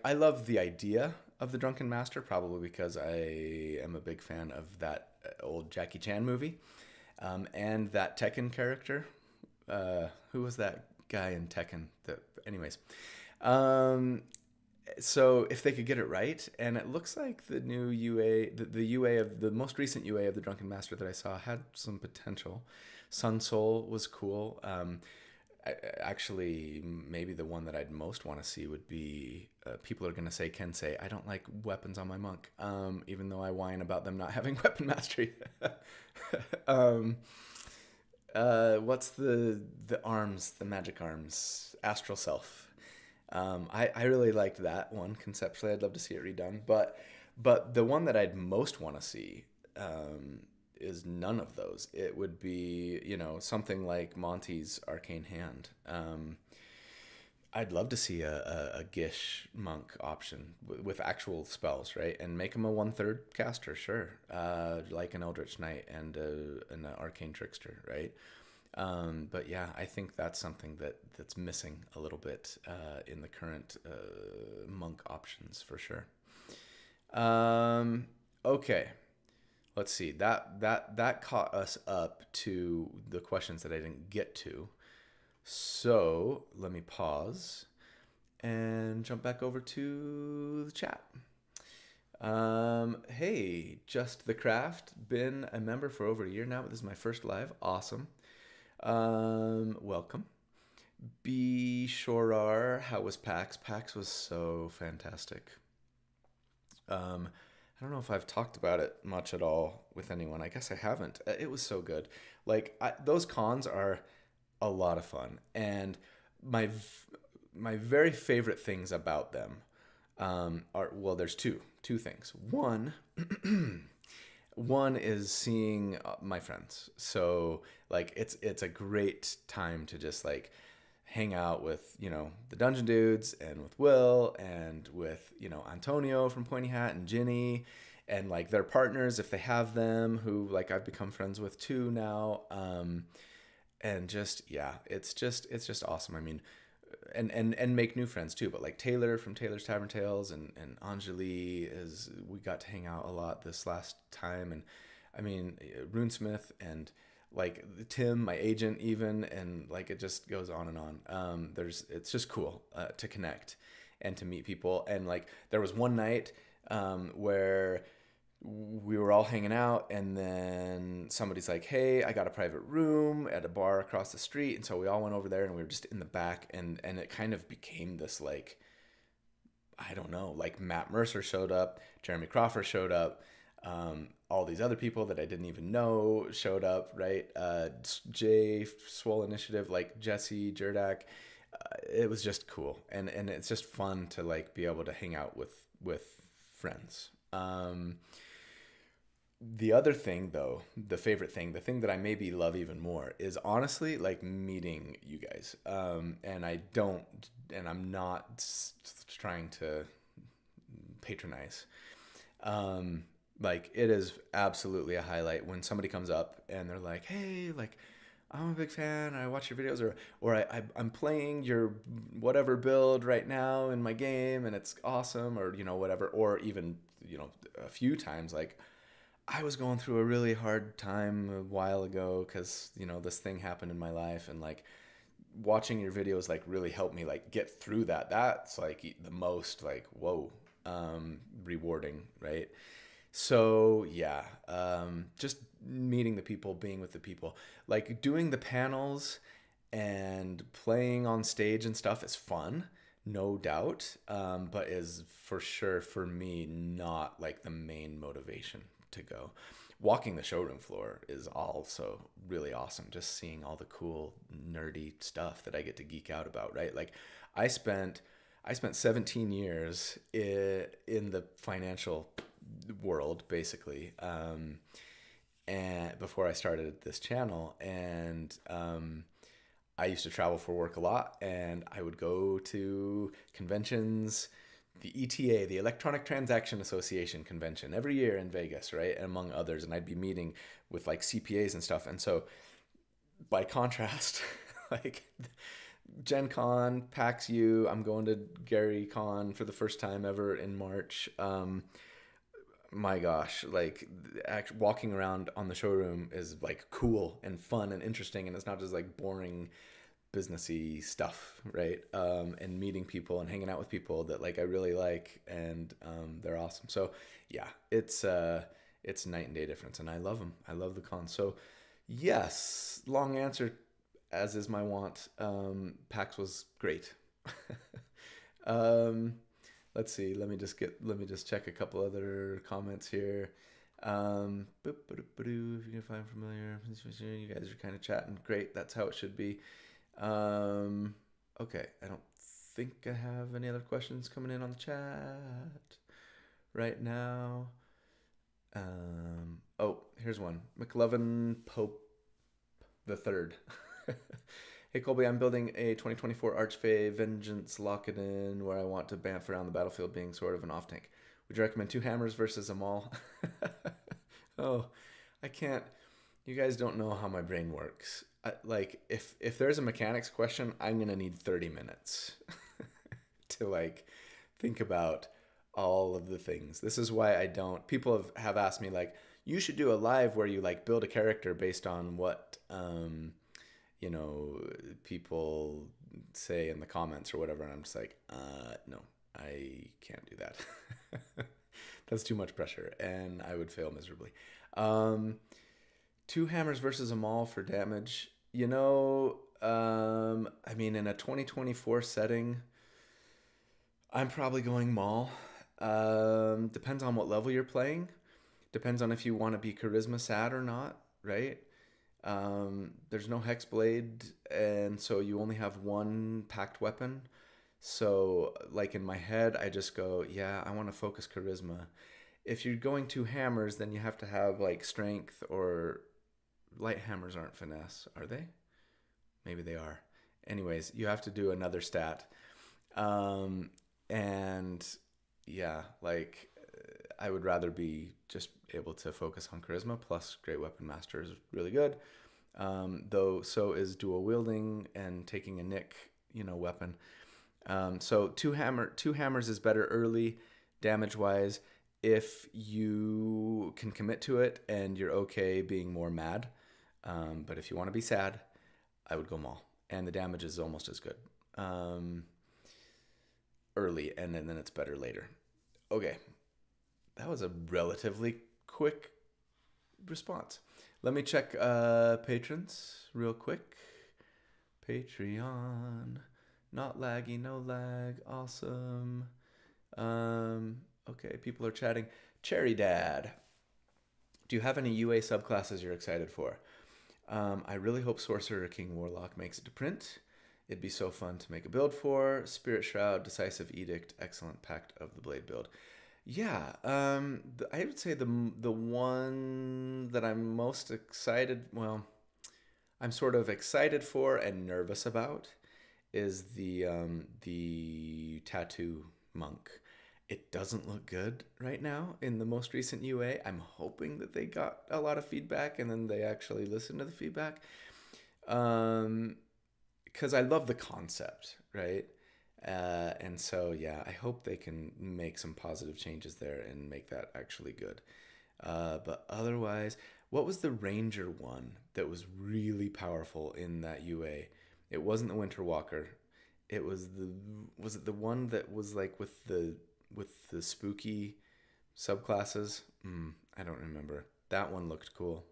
I love the idea of the Drunken Master, probably because I am a big fan of that old Jackie Chan movie. And that Tekken character, who was that guy in Tekken? Anyways, so if they could get it right, and it looks like the new UA, the UA of the most recent UA of the Drunken Master that I saw had some potential. Sun Soul was cool. Actually, maybe the one that I'd most want to see would be, people are going to say, Ken say, I don't like weapons on my monk, even though I whine about them not having weapon mastery. What's the arms, the magic arms, Astral Self. I really liked that one conceptually. I'd love to see it redone. But the one that I'd most want to see is none of those. It would be, something like Monty's Arcane Hand. I'd love to see a Gish monk option with actual spells, right? And make him a 1/3 caster, sure. Like an Eldritch Knight and an Arcane Trickster, right? But yeah, I think that's something that's missing a little bit in the current monk options for sure. Okay. Let's see. That caught us up to the questions that I didn't get to. So let me pause and jump back over to the chat. Hey, Just the Craft. Been a member for over a year now, but this is my first live. Awesome. Welcome. B. Shorar, how was PAX? PAX was so fantastic. I don't know if I've talked about it much at all with anyone. I guess I haven't. It was so good. Those cons are a lot of fun, and my very favorite things about them are, well, there's two things. One is seeing my friends. So it's a great time to just hang out with, the Dungeon Dudes and with Will and with, Antonio from Pointy Hat and Ginny and like their partners if they have them, who like I've become friends with too now. And just, yeah, it's just awesome. I mean, and make new friends too. But like Taylor from Taylor's Tavern Tales and Anjali, we got to hang out a lot this last time. And I mean, Runesmith and like Tim, my agent, even, and like it just goes on and on. It's just cool to connect and to meet people. And like there was one night where we were all hanging out, and then somebody's like, hey, I got a private room at a bar across the street. And so we all went over there, and we were just in the back, and it kind of became this, like, I don't know, like Matt Mercer showed up, Jeremy Crawford showed up, all these other people that I didn't even know showed up, right? Jay, Swole Initiative, like Jesse, Jerdak. It was just cool, and it's just fun to like be able to hang out with friends. The other thing, though, the favorite thing, the thing that I maybe love even more is honestly like meeting you guys. And I'm not trying to patronize. Like it is absolutely a highlight when somebody comes up and they're like, hey, like I'm a big fan. I watch your videos, or I'm playing your whatever build right now in my game, and it's awesome, or whatever. Or even a few times like, I was going through a really hard time a while ago because, this thing happened in my life, and like watching your videos like really helped me like get through that. That's like the most like, whoa, rewarding, right? So yeah, just meeting the people, being with the people, like doing the panels and playing on stage and stuff is fun, no doubt, but is for sure for me not like the main motivation to go. Walking the showroom floor is also really awesome. Just seeing all the cool nerdy stuff that I get to geek out about, right? Like I spent 17 years in the financial world, basically, and before I started this channel, and I used to travel for work a lot, and I would go to conventions, the ETA, the Electronic Transaction Association convention, every year in Vegas, right? And among others. And I'd be meeting with like CPAs and stuff. And so by contrast, like Gen Con, PAX U, I'm going to Gary Con for the first time ever in March. My gosh, like walking around on the showroom is like cool and fun and interesting. And it's not just like boring businessy stuff, right? And meeting people and hanging out with people that like I really like, and they're awesome. So yeah, it's night and day difference, and I love them. I love the con. So yes, long answer, as is my want. PAX was great. Let's see. Let me just check a couple other comments here. If you can find familiar, you guys are kind of chatting. Great. That's how it should be. Okay, I don't think I have any other questions coming in on the chat right now. Oh, here's one. McLovin Pope the Third. Hey Colby, I'm building a 2024 Archfey Vengeance Lock-It-In where I want to bamf around the battlefield being sort of an off-tank. Would you recommend 2 hammers versus a maul? Oh, I can't. You guys don't know how my brain works. Like, if there's a mechanics question, I'm going to need 30 minutes to, like, think about all of the things. This is why I don't... People have asked me, like, you should do a live where you, like, build a character based on what, people say in the comments or whatever. And I'm just like, no, I can't do that. That's too much pressure, and I would fail miserably. 2 hammers versus a maul for damage. I mean, in a 2024 setting, I'm probably going maul. Depends on what level you're playing. Depends on if you want to be charisma sad or not, right? There's no hexblade, and so you only have one packed weapon. So, like, in my head, I just go, yeah, I want to focus charisma. If you're going 2 hammers, then you have to have, like, strength, or light hammers aren't finesse, are they? Maybe they are. Anyways, you have to do another stat. And, yeah, like, I would rather be just able to focus on charisma. Plus, Great Weapon Master is really good. Though so is dual wielding and taking a nick, weapon. So two hammers is better early, damage wise, if you can commit to it and you're okay being more mad. But if you want to be sad, I would go Maul, and the damage is almost as good early, and then it's better later. Okay, that was a relatively quick response. Let me check patrons real quick. Patreon, not laggy, no lag, awesome. Okay, people are chatting. Cherry Dad, do you have any UA subclasses you're excited for? I really hope Sorcerer King Warlock makes it to print. It'd be so fun to make a build for. Spirit Shroud, Decisive Edict, excellent Pact of the Blade build. Yeah, I would say the one that I'm most excited, well, I'm sort of excited for and nervous about is the Tattoo Monk. It doesn't look good right now in the most recent UA. I'm hoping that they got a lot of feedback and then they actually listened to the feedback. Because I love the concept, right? And so, yeah, I hope they can make some positive changes there and make that actually good. But otherwise, what was the Ranger one that was really powerful in that UA? It wasn't the Winter Walker. It was it the one that was like with the spooky subclasses? I don't remember. That one looked cool.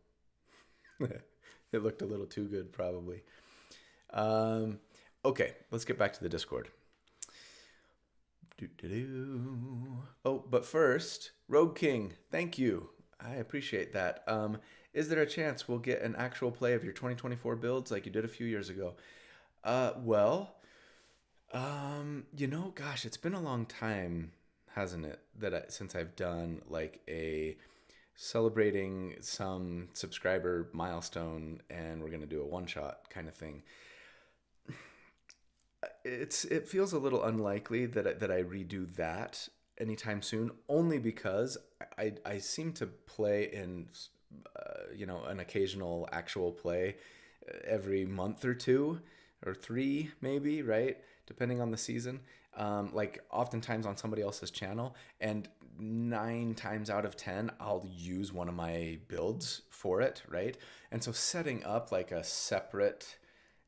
It looked a little too good, probably. Okay, let's get back to the Discord. Oh, but first, Rogue King, thank you. I appreciate that. Is there a chance we'll get an actual play of your 2024 builds like you did a few years ago? Gosh, it's been a long time, hasn't it, since I've done like a celebrating some subscriber milestone and we're going to do a one-shot kind of thing. It feels a little unlikely that I redo that anytime soon, only because I seem to play in an occasional actual play every month or two or three, maybe, right, depending on the season, like oftentimes on somebody else's channel, and 9 times out of 10 I'll use one of my builds for it, right? And so setting up like a separate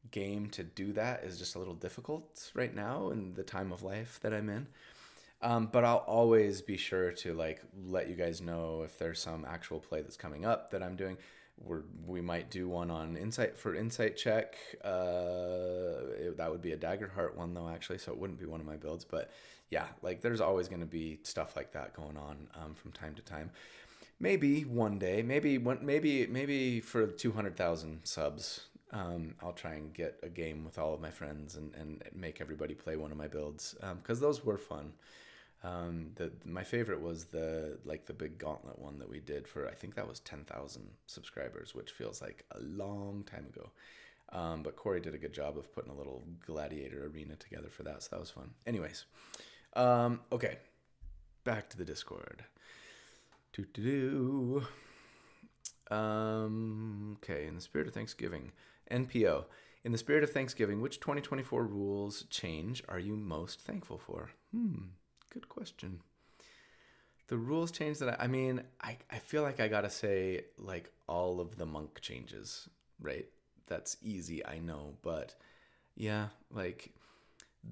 game to do that is just a little difficult right now in the time of life that I'm in. But I'll always be sure to like let you guys know if there's some actual play that's coming up that I'm doing. We might do one on insight check. That would be a Daggerheart one though, actually, so it wouldn't be one of my builds. But yeah, like there's always going to be stuff like that going on from time to time. Maybe one day, maybe for 200,000 subs, I'll try and get a game with all of my friends and make everybody play one of my builds, because those were fun. My favorite was the big gauntlet one that we did for, I think that was 10,000 subscribers, which feels like a long time ago. But Corey did a good job of putting a little gladiator arena together for that, so that was fun. Anyways, okay, back to the Discord. Okay, in the spirit of Thanksgiving, NPO. In the spirit of Thanksgiving, which 2024 rules change are you most thankful for? Good question. The rules change that I feel like I gotta say like all of the monk changes, right? That's easy, I know, but yeah, like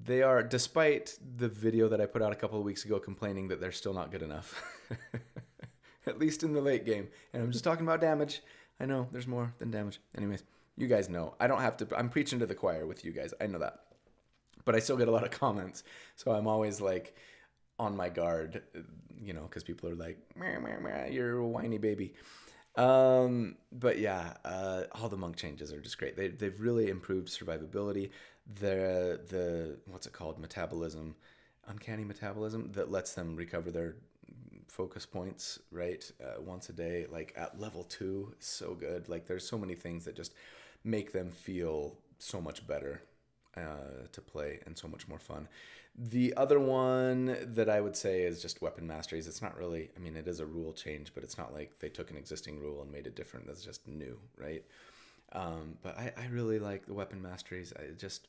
they are, despite the video that I put out a couple of weeks ago complaining that they're still not good enough. At least in the late game. And I'm just talking about damage. I know there's more than damage. Anyways, you guys know. I don't have to, I'm preaching to the choir with you guys. I know that. But I still get a lot of comments. So I'm always like on my guard, because people are like, meh, meh, meh, you're a whiny baby. But yeah, all the monk changes are just great. They've really improved survivability. The what's it called? Metabolism, uncanny metabolism that lets them recover their focus points, right? Once a day, like at level 2, so good. Like there's so many things that just make them feel so much better. to play and so much more fun. The other one that I would say is just weapon masteries. It's not really, I mean, it is a rule change, but it's not like they took an existing rule and made it different. That's just new, right? But I really like the weapon masteries. It just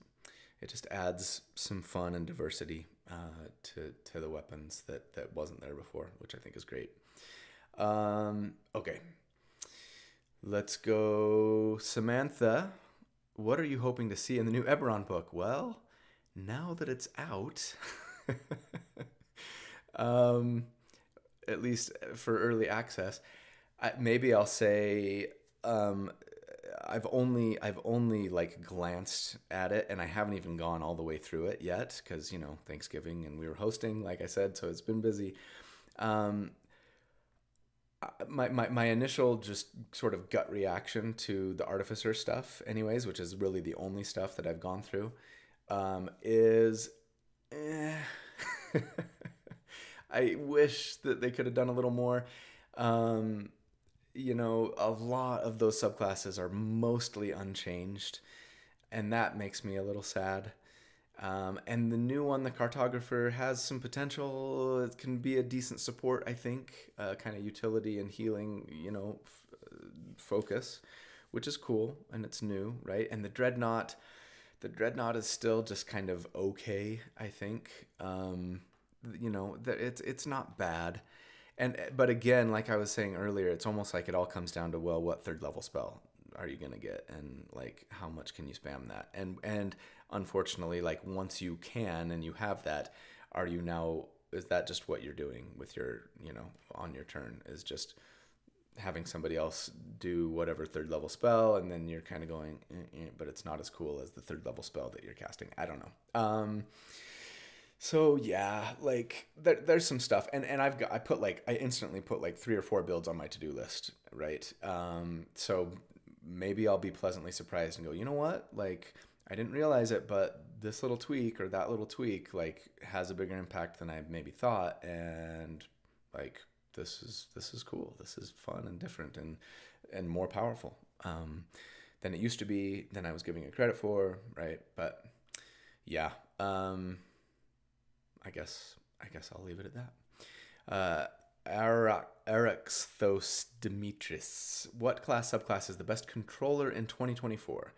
adds some fun and diversity to the weapons that wasn't there before, which I think is great. Okay, let's go, Samantha. What are you hoping to see in the new Eberron book? Well, now that it's out, at least for early access, maybe I'll say I've only like glanced at it, and I haven't even gone all the way through it yet because, you know, Thanksgiving and we were hosting, like I said, so it's been busy. My initial just sort of gut reaction to the Artificer stuff, anyways, which is really the only stuff that I've gone through, is I wish that they could have done a little more. You know, a lot of those subclasses are mostly unchanged, and that makes me a little sad. And the new one, the Cartographer, has some potential. It can be a decent support, I think, kind of utility and healing, you know, focus, which is cool, and it's new, right? And the Dreadnought is still just kind of okay, I think. You know, it's not bad. But again, like I was saying earlier, it's almost like it all comes down to, well, what third level spell are you going to get, and like how much can you spam that? And unfortunately, like once you can and you have that, is that just what you're doing with your, you know, on your turn, is just having somebody else do whatever third level spell, and then you're kind of going, but it's not as cool as the third level spell that you're casting. I don't know. So yeah, like there's some stuff, and I instantly put like 3 or 4 builds on my to-do list, right? So maybe I'll be pleasantly surprised and go, you know what? Like, I didn't realize it, but this little tweak or that little tweak like has a bigger impact than I maybe thought, and like this is cool. This is fun and different and more powerful than it used to be, than I was giving it credit for, right? But yeah, I guess I'll leave it at that. Erexthos Demetris. What class subclass is the best controller in 2024?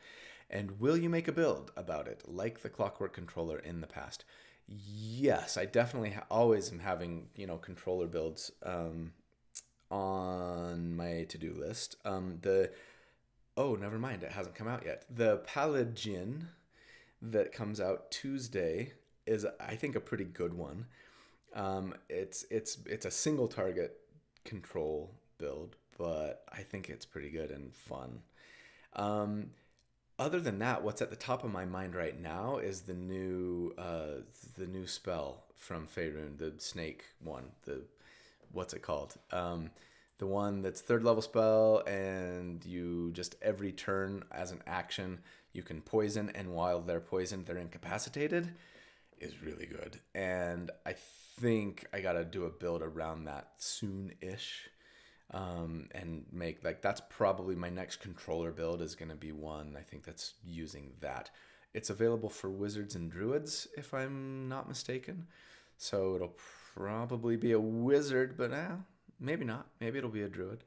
And will you make a build about it, like the Clockwork Controller in the past? Yes, I definitely always am having, you know, controller builds on my to-do list. Never mind, it hasn't come out yet. The Paladin that comes out Tuesday is, I think, a pretty good one. It's a single target control build, but I think it's pretty good and fun. Other than that, what's at the top of my mind right now is the new spell from Faerun, the snake one. What's it called? The one that's third level spell, and you just every turn as an action you can poison, and while they're poisoned, they're incapacitated. Is really good, and I think I gotta do a build around that soon-ish, and make, like, that's probably my next controller build is gonna be one, I think, that's using that. It's available for wizards and druids, if I'm not mistaken, so it'll probably be a wizard, but maybe not. Maybe it'll be a druid.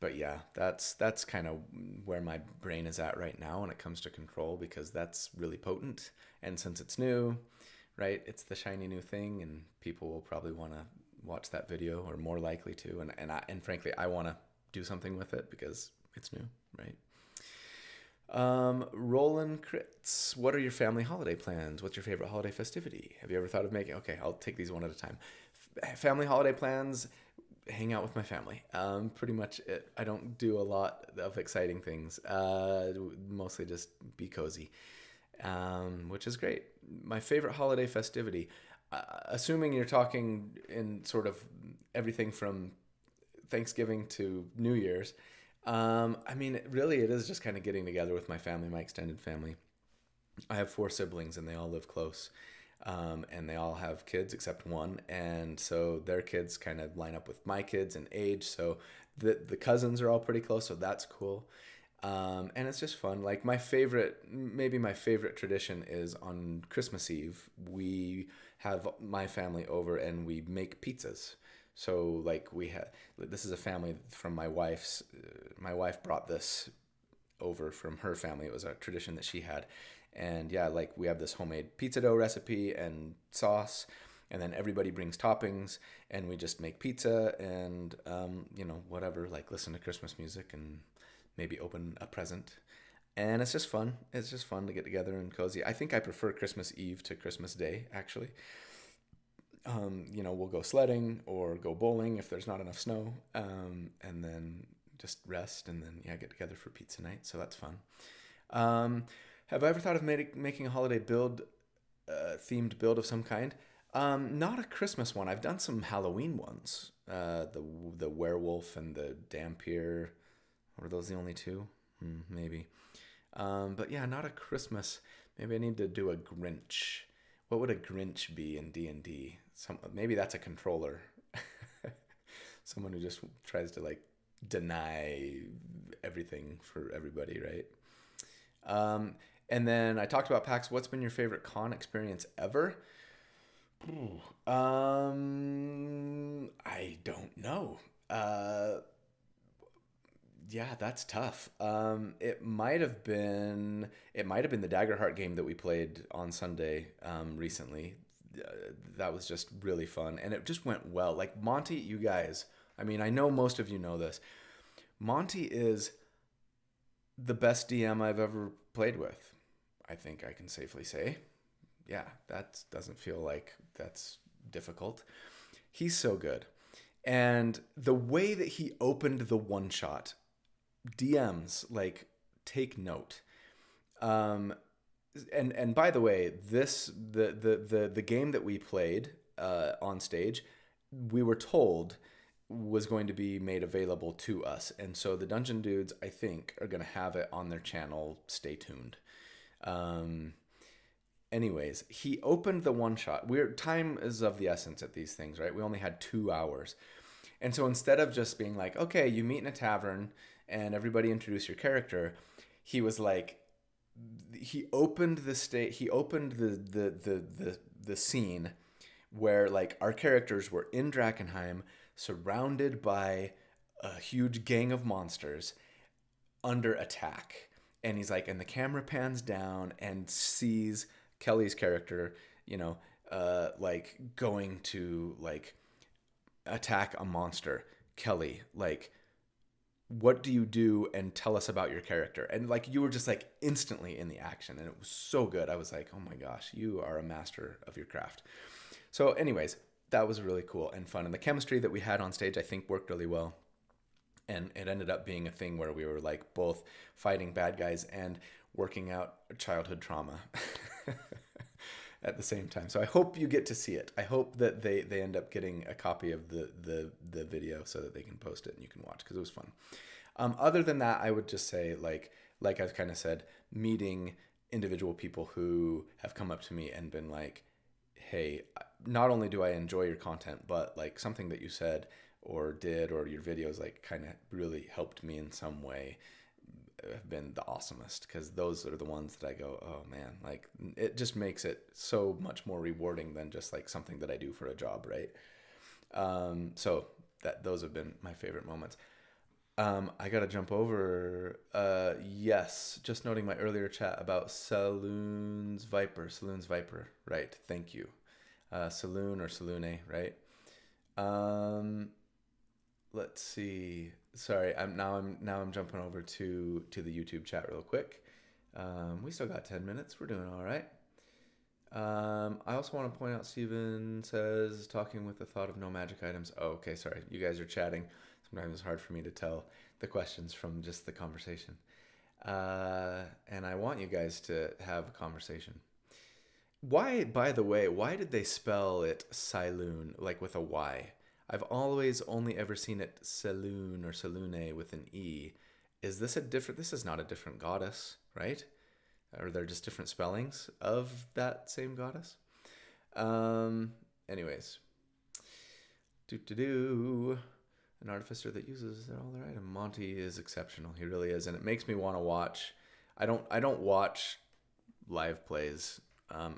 But yeah, that's kind of where my brain is at right now when it comes to control, because that's really potent. And since it's new, right, it's the shiny new thing, and people will probably want to watch that video, or more likely to. And frankly, I want to do something with it because it's new, right? Roland Crits, what are your family holiday plans? What's your favorite holiday festivity? Have you ever thought of making? Okay, I'll take these one at a time. Family holiday plans. Hang out with my family. Pretty much it. I don't do a lot of exciting things. Mostly just be cozy, which is great. My favorite holiday festivity, assuming you're talking in sort of everything from Thanksgiving to New Year's. I mean, it is just kind of getting together with my family, my extended family. I have 4 siblings, and they all live close. And they all have kids except one, and so their kids kind of line up with my kids in age, so the cousins are all pretty close, so that's cool. And it's just fun. Like maybe my favorite tradition is on Christmas Eve, we have my family over and we make pizzas. So like this is a family from my wife brought this over from her family. It was a tradition that she had. And yeah, like we have this homemade pizza dough recipe and sauce, and then everybody brings toppings, and we just make pizza and, whatever, like listen to Christmas music and maybe open a present. And it's just fun. It's just fun to get together and cozy. I think I prefer Christmas Eve to Christmas Day, actually. We'll go sledding or go bowling if there's not enough snow, and then just rest, and then get together for pizza night. So that's fun. Have I ever thought of making a holiday themed build of some kind? Not a Christmas one. I've done some Halloween ones. The werewolf and the dampier. Were those the only two? Maybe. But yeah, not a Christmas. Maybe I need to do a Grinch. What would a Grinch be in D&D? Maybe that's a controller. Someone who just tries to like deny everything for everybody, right? And then I talked about PAX. What's been your favorite con experience ever? I don't know. Yeah, that's tough. It might have been the Daggerheart game that we played on Sunday recently. That was just really fun, and it just went well. Like Monty, you guys. I mean, I know most of you know this. Monty is the best DM I've ever played with. I think I can safely say. Yeah, that doesn't feel like that's difficult. He's so good. And the way that he opened the one shot, DMs, like, take note. And by the way, the game that we played on stage, we were told was going to be made available to us. And so the Dungeon Dudes, I think, are going to have it on their channel. Stay tuned. Anyways, he opened the one shot. Time is of the essence at these things, right? We only had 2 hours. And so instead of just being like, okay, you meet in a tavern and everybody introduce your character, he was like, he opened the scene where like our characters were in Drakenheim, surrounded by a huge gang of monsters under attack. And he's like, and the camera pans down and sees Kelly's character, like going to like attack a monster. Kelly, like, what do you do, and tell us about your character? And like, you were just like instantly in the action, and it was so good. I was like, oh my gosh, you are a master of your craft. So anyways, that was really cool and fun. And the chemistry that we had on stage, I think, worked really well. And it ended up being a thing where we were like both fighting bad guys and working out childhood trauma at the same time. So I hope you get to see it. I hope that they end up getting a copy of the video so that they can post it and you can watch, because it was fun. Other than that, I would just say, like I've kind of said, meeting individual people who have come up to me and been like, hey, not only do I enjoy your content, but like something that you said or did, or your videos like kind of really helped me in some way, have been the awesomest, because those are the ones that I go, oh man, like it just makes it so much more rewarding than just like something that I do for a job, right? So those have been my favorite moments. I gotta jump over. Yes, just noting my earlier chat about Saloon's Viper, right? Thank you. Saloon or Saloone, right? Let's see. Sorry, I'm jumping over to the YouTube chat real quick. We still got 10 minutes. We're doing all right. I also want to point out, Steven says, talking with the thought of no magic items. Oh, okay, sorry. You guys are chatting. Sometimes it's hard for me to tell the questions from just the conversation. And I want you guys to have a conversation. Why, by the way, why did they spell it Saloon, like with a Y? I've always only ever seen it Saloon or Saloone with an E. Is this this is not a different goddess, right? Are there just different spellings of that same goddess? Anyways. an artificer that uses all their item. Monty is exceptional. He really is, and it makes me want to watch. I don't watch live plays,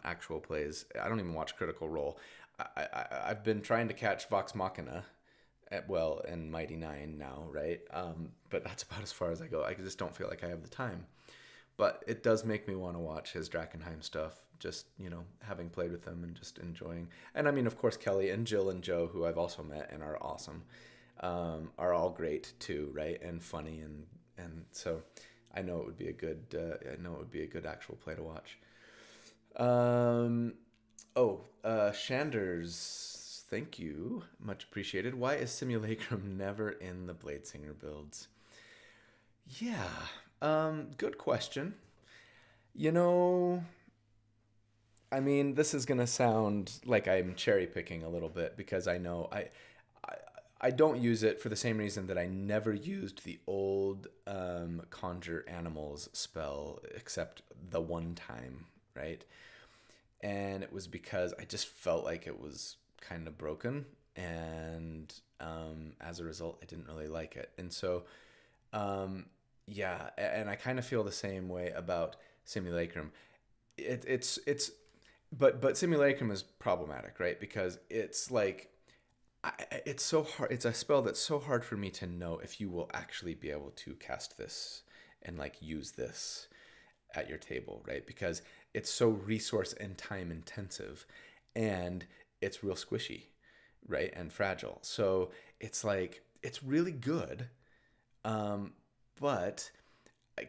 actual plays. I don't even watch Critical Role. I've been trying to catch Vox Machina, in Mighty Nine now, right? But that's about as far as I go. I just don't feel like I have the time. But it does make me want to watch his Drakenheim stuff, just, having played with them and just enjoying. And I mean, of course, Kelly and Jill and Joe, who I've also met and are awesome, are all great too, right? And funny. And so I know it would be a good actual play to watch. Shanders, thank you. Much appreciated. Why is Simulacrum never in the Bladesinger builds? Yeah. Good question. I mean, this is gonna sound like I'm cherry picking a little bit because I know I don't use it for the same reason that I never used the old Conjure Animals spell except the one time, right? And it was because I just felt like it was kind of broken, and as a result, I didn't really like it. And so, yeah, and I kind of feel the same way about Simulacrum. But Simulacrum is problematic, right? Because it's like, it's so hard. It's a spell that's so hard for me to know if you will actually be able to cast this and like use this at your table, right? Because it's so resource and time intensive, and it's real squishy, right? And fragile. So it's like, it's really good. But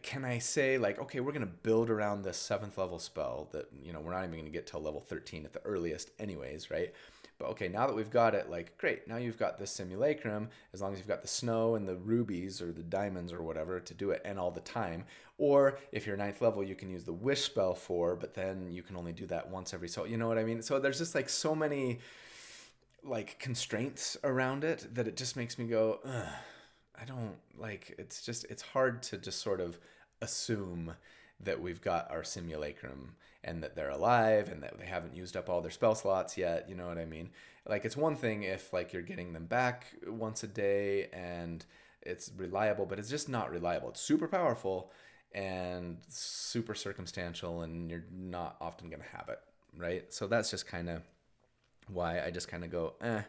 can I say like, okay, we're going to build around this 7th level spell that, we're not even going to get till level 13 at the earliest anyways, right? But okay, now that we've got it, like, great, now you've got this Simulacrum, as long as you've got the snow and the rubies or the diamonds or whatever to do it, and all the time. Or if you're 9th level, you can use the wish spell but then you can only do that once every so, you know what I mean? So there's just like so many like constraints around it that it just makes me go, ugh. I don't like, it's hard to just sort of assume that we've got our Simulacrum and that they're alive and that they haven't used up all their spell slots yet. You know what I mean? Like, it's one thing if like you're getting them back once a day and it's reliable, but it's just not reliable. It's super powerful and super circumstantial, and you're not often going to have it, right? So that's just kind of why I just kind of go, eh.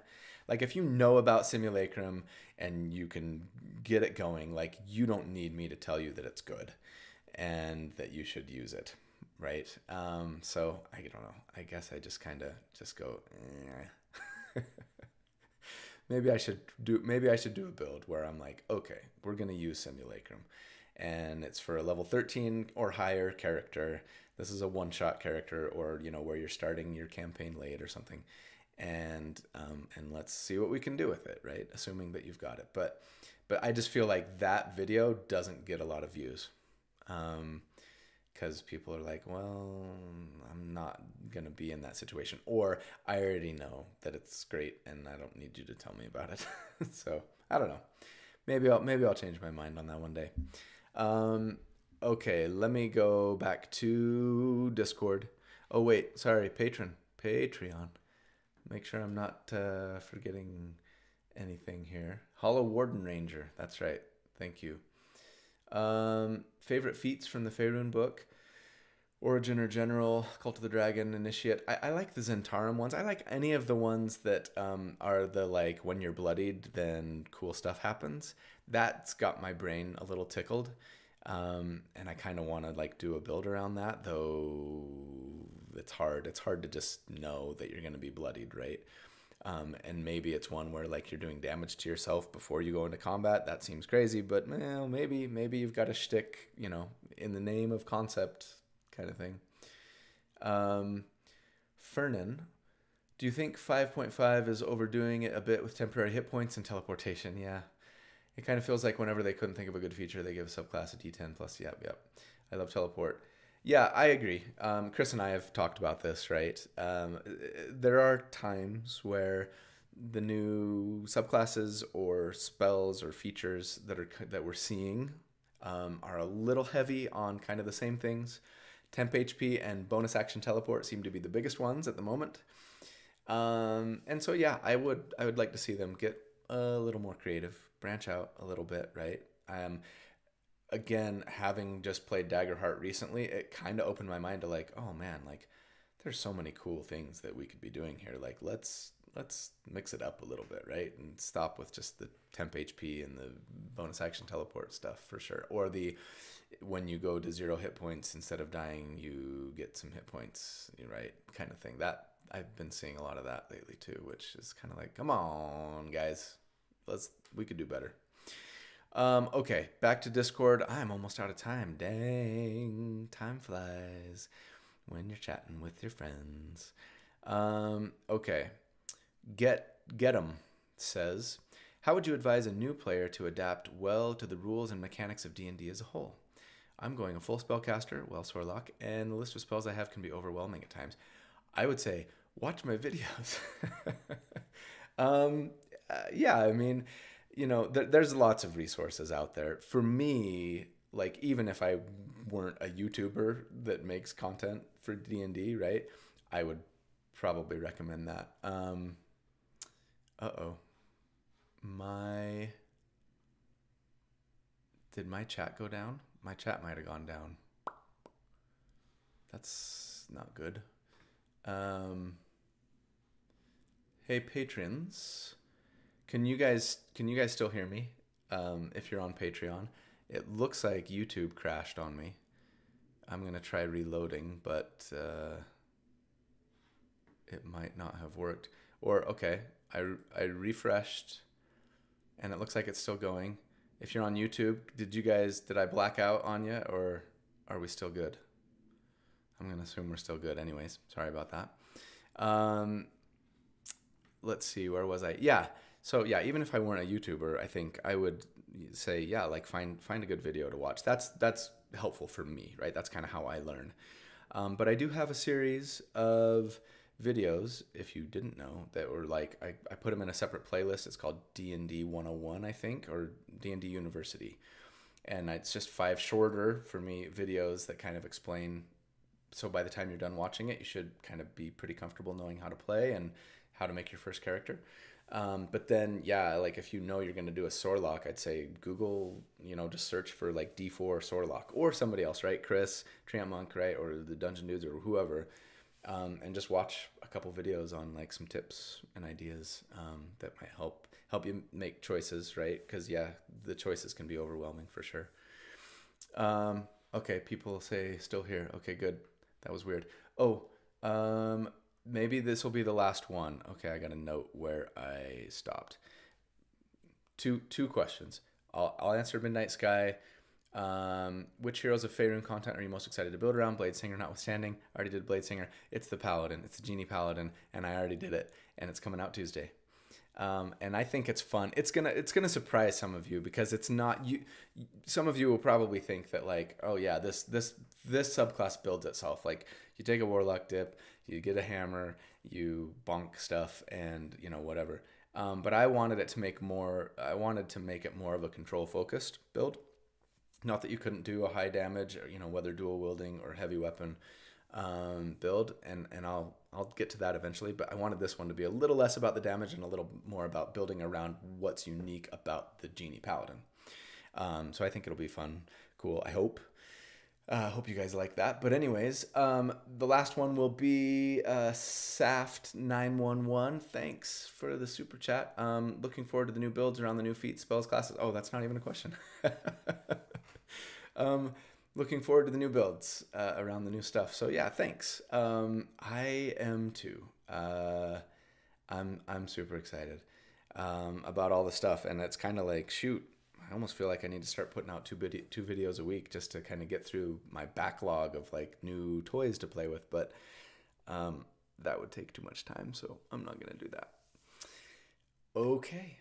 Like, if you know about Simulacrum and you can get it going, like, you don't need me to tell you that it's good and that you should use it, right? So I don't know. I guess I just kind of just go, eh. Maybe I should do a build where I'm like, okay, we're going to use Simulacrum, and it's for a level 13 or higher character. This is a one-shot character, or, where you're starting your campaign late or something. And let's see what we can do with it, right? Assuming that you've got it. But I just feel like that video doesn't get a lot of views, because people are like, well, I'm not gonna be in that situation, or I already know that it's great and I don't need you to tell me about it. So I don't know. Maybe I'll change my mind on that one day. Okay, let me go back to Discord. Oh wait, sorry, Patreon. Make sure I'm not forgetting anything here. Hollow Warden Ranger. That's right. Thank you. Favorite feats from the Faerun book? Origin or General, Cult of the Dragon, Initiate. I like the Zentarum ones. I like any of the ones that are the, like, when you're bloodied, then cool stuff happens. That's got my brain a little tickled. And I kind of want to, like, do a build around that, though it's hard. It's hard to just know that you're going to be bloodied, right? And maybe it's one where, like, you're doing damage to yourself before you go into combat. That seems crazy, but maybe you've got a shtick, in the name of concept kind of thing. Fernan, do you think 5.5 is overdoing it a bit with temporary hit points and teleportation? Yeah. It kind of feels like whenever they couldn't think of a good feature, they give a subclass a D10 plus. Yep. I love teleport. Yeah, I agree. Chris and I have talked about this, right? There are times where the new subclasses or spells or features that we're seeing are a little heavy on kind of the same things. Temp HP and bonus action teleport seem to be the biggest ones at the moment. And so yeah, I would like to see them get a little more creative, branch out a little bit, right? Again, having just played Daggerheart recently, it kind of opened my mind to like, oh man, like there's so many cool things that we could be doing here. Like let's mix it up a little bit, right? And stop with just the temp HP and the bonus action teleport stuff for sure. Or the when you go to 0 hit points, instead of dying, you get some hit points, right? Kind of thing. That I've been seeing a lot of that lately too, which is kind of like, come on, guys, we could do better. Okay, back to Discord. I'm almost out of time. Dang, time flies when you're chatting with your friends. Okay, Get 'em says, how would you advise a new player to adapt well to the rules and mechanics of D&D as a whole? I'm going a full spellcaster, well, Sorlock, and the list of spells I have can be overwhelming at times. I would say, watch my videos. Yeah, I mean, you know, there's lots of resources out there. For me, like, even if I weren't a YouTuber that makes content for D&D, right, I would probably recommend that. Did my chat go down? My chat might have gone down. That's not good. Hey patrons, can you guys still hear me? If you're on Patreon, it looks like YouTube crashed on me. I'm gonna try reloading, but it might not have worked. Or okay, I refreshed, and it looks like it's still going. If you're on YouTube, did I black out on you, or are we still good? I'm gonna assume we're still good. Anyways, sorry about that. Let's see, where was I? Yeah. So yeah, even if I weren't a YouTuber, I think I would say, yeah, like find a good video to watch. That's helpful for me, right? That's kind of how I learn. But I do have a series of videos, if you didn't know, that were like, I put them in a separate playlist. It's called D&D 101, I think, or D&D University. And it's just 5 shorter, for me, videos that kind of explain. So by the time you're done watching it, you should kind of be pretty comfortable knowing how to play and how to make your first character. But then, yeah, like if you know you're going to do a Sorlock, I'd say Google, you know, just search for like D4 Sorlock or somebody else, right? Chris, Treant Monk, right? Or the Dungeon Dudes or whoever. And just watch a couple videos on like some tips and ideas that might help you make choices, right? Because, yeah, the choices can be overwhelming for sure. Okay, people say still here. Okay, good. That was weird. Maybe this will be the last one. Okay, I got a note where I stopped. Two questions. I'll answer Midnight Sky. Which heroes of Faerun content are you most excited to build around? Bladesinger notwithstanding. I already did Bladesinger. It's the Paladin. It's the Genie Paladin, and I already did it. And it's coming out Tuesday. And I think it's fun. It's gonna surprise some of you because it's not you. Some of you will probably think that like, oh yeah, this subclass builds itself. Like you take a Warlock dip, you get a hammer, you bonk stuff, and you know whatever. But I wanted to make it more of a control focused build. Not that you couldn't do a high damage, or, you know, whether dual wielding or heavy weapon build, and I'll get to that eventually. But I wanted this one to be a little less about the damage and a little more about building around what's unique about the Genie Paladin. So I think it'll be fun, cool. I hope you guys like that. But anyways, the last one will be Saft911. Thanks for the super chat. Looking forward to the new builds around the new Feats, spells, classes. Oh, that's not even a question. Looking forward to the new builds around the new stuff. So yeah, thanks. I am too. I'm super excited about all the stuff, and it's kind of like, shoot, I almost feel like I need to start putting out two videos a week just to kind of get through my backlog of like new toys to play with. But that would take too much time, so I'm not gonna do that. Okay.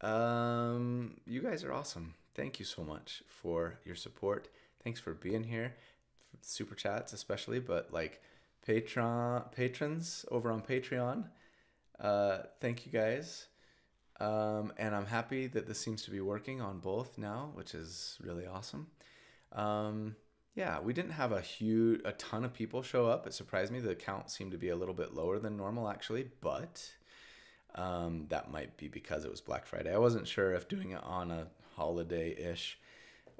You guys are awesome. Thank you so much for your support. Thanks for being here. Super chats especially, but like patrons over on Patreon. Thank you guys. And I'm happy that this seems to be working on both now, which is really awesome. Yeah, we didn't have a ton of people show up. It surprised me. The count seemed to be a little bit lower than normal actually, but That might be because it was Black Friday. I wasn't sure if doing it on a holiday-ish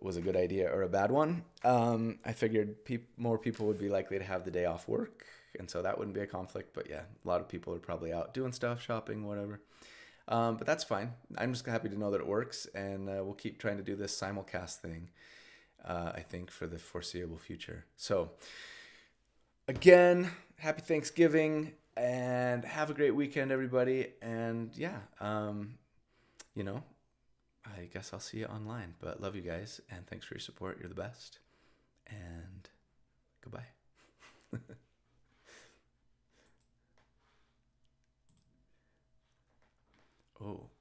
was a good idea or a bad one. I figured more people would be likely to have the day off work, and so that wouldn't be a conflict. But yeah, a lot of people are probably out doing stuff, shopping, whatever. But that's fine. I'm just happy to know that it works, and we'll keep trying to do this simulcast thing, I think, for the foreseeable future. So, again, happy Thanksgiving, and have a great weekend, everybody. And yeah, you know, I guess I'll see you online. But love you guys, and thanks for your support. You're the best. And goodbye.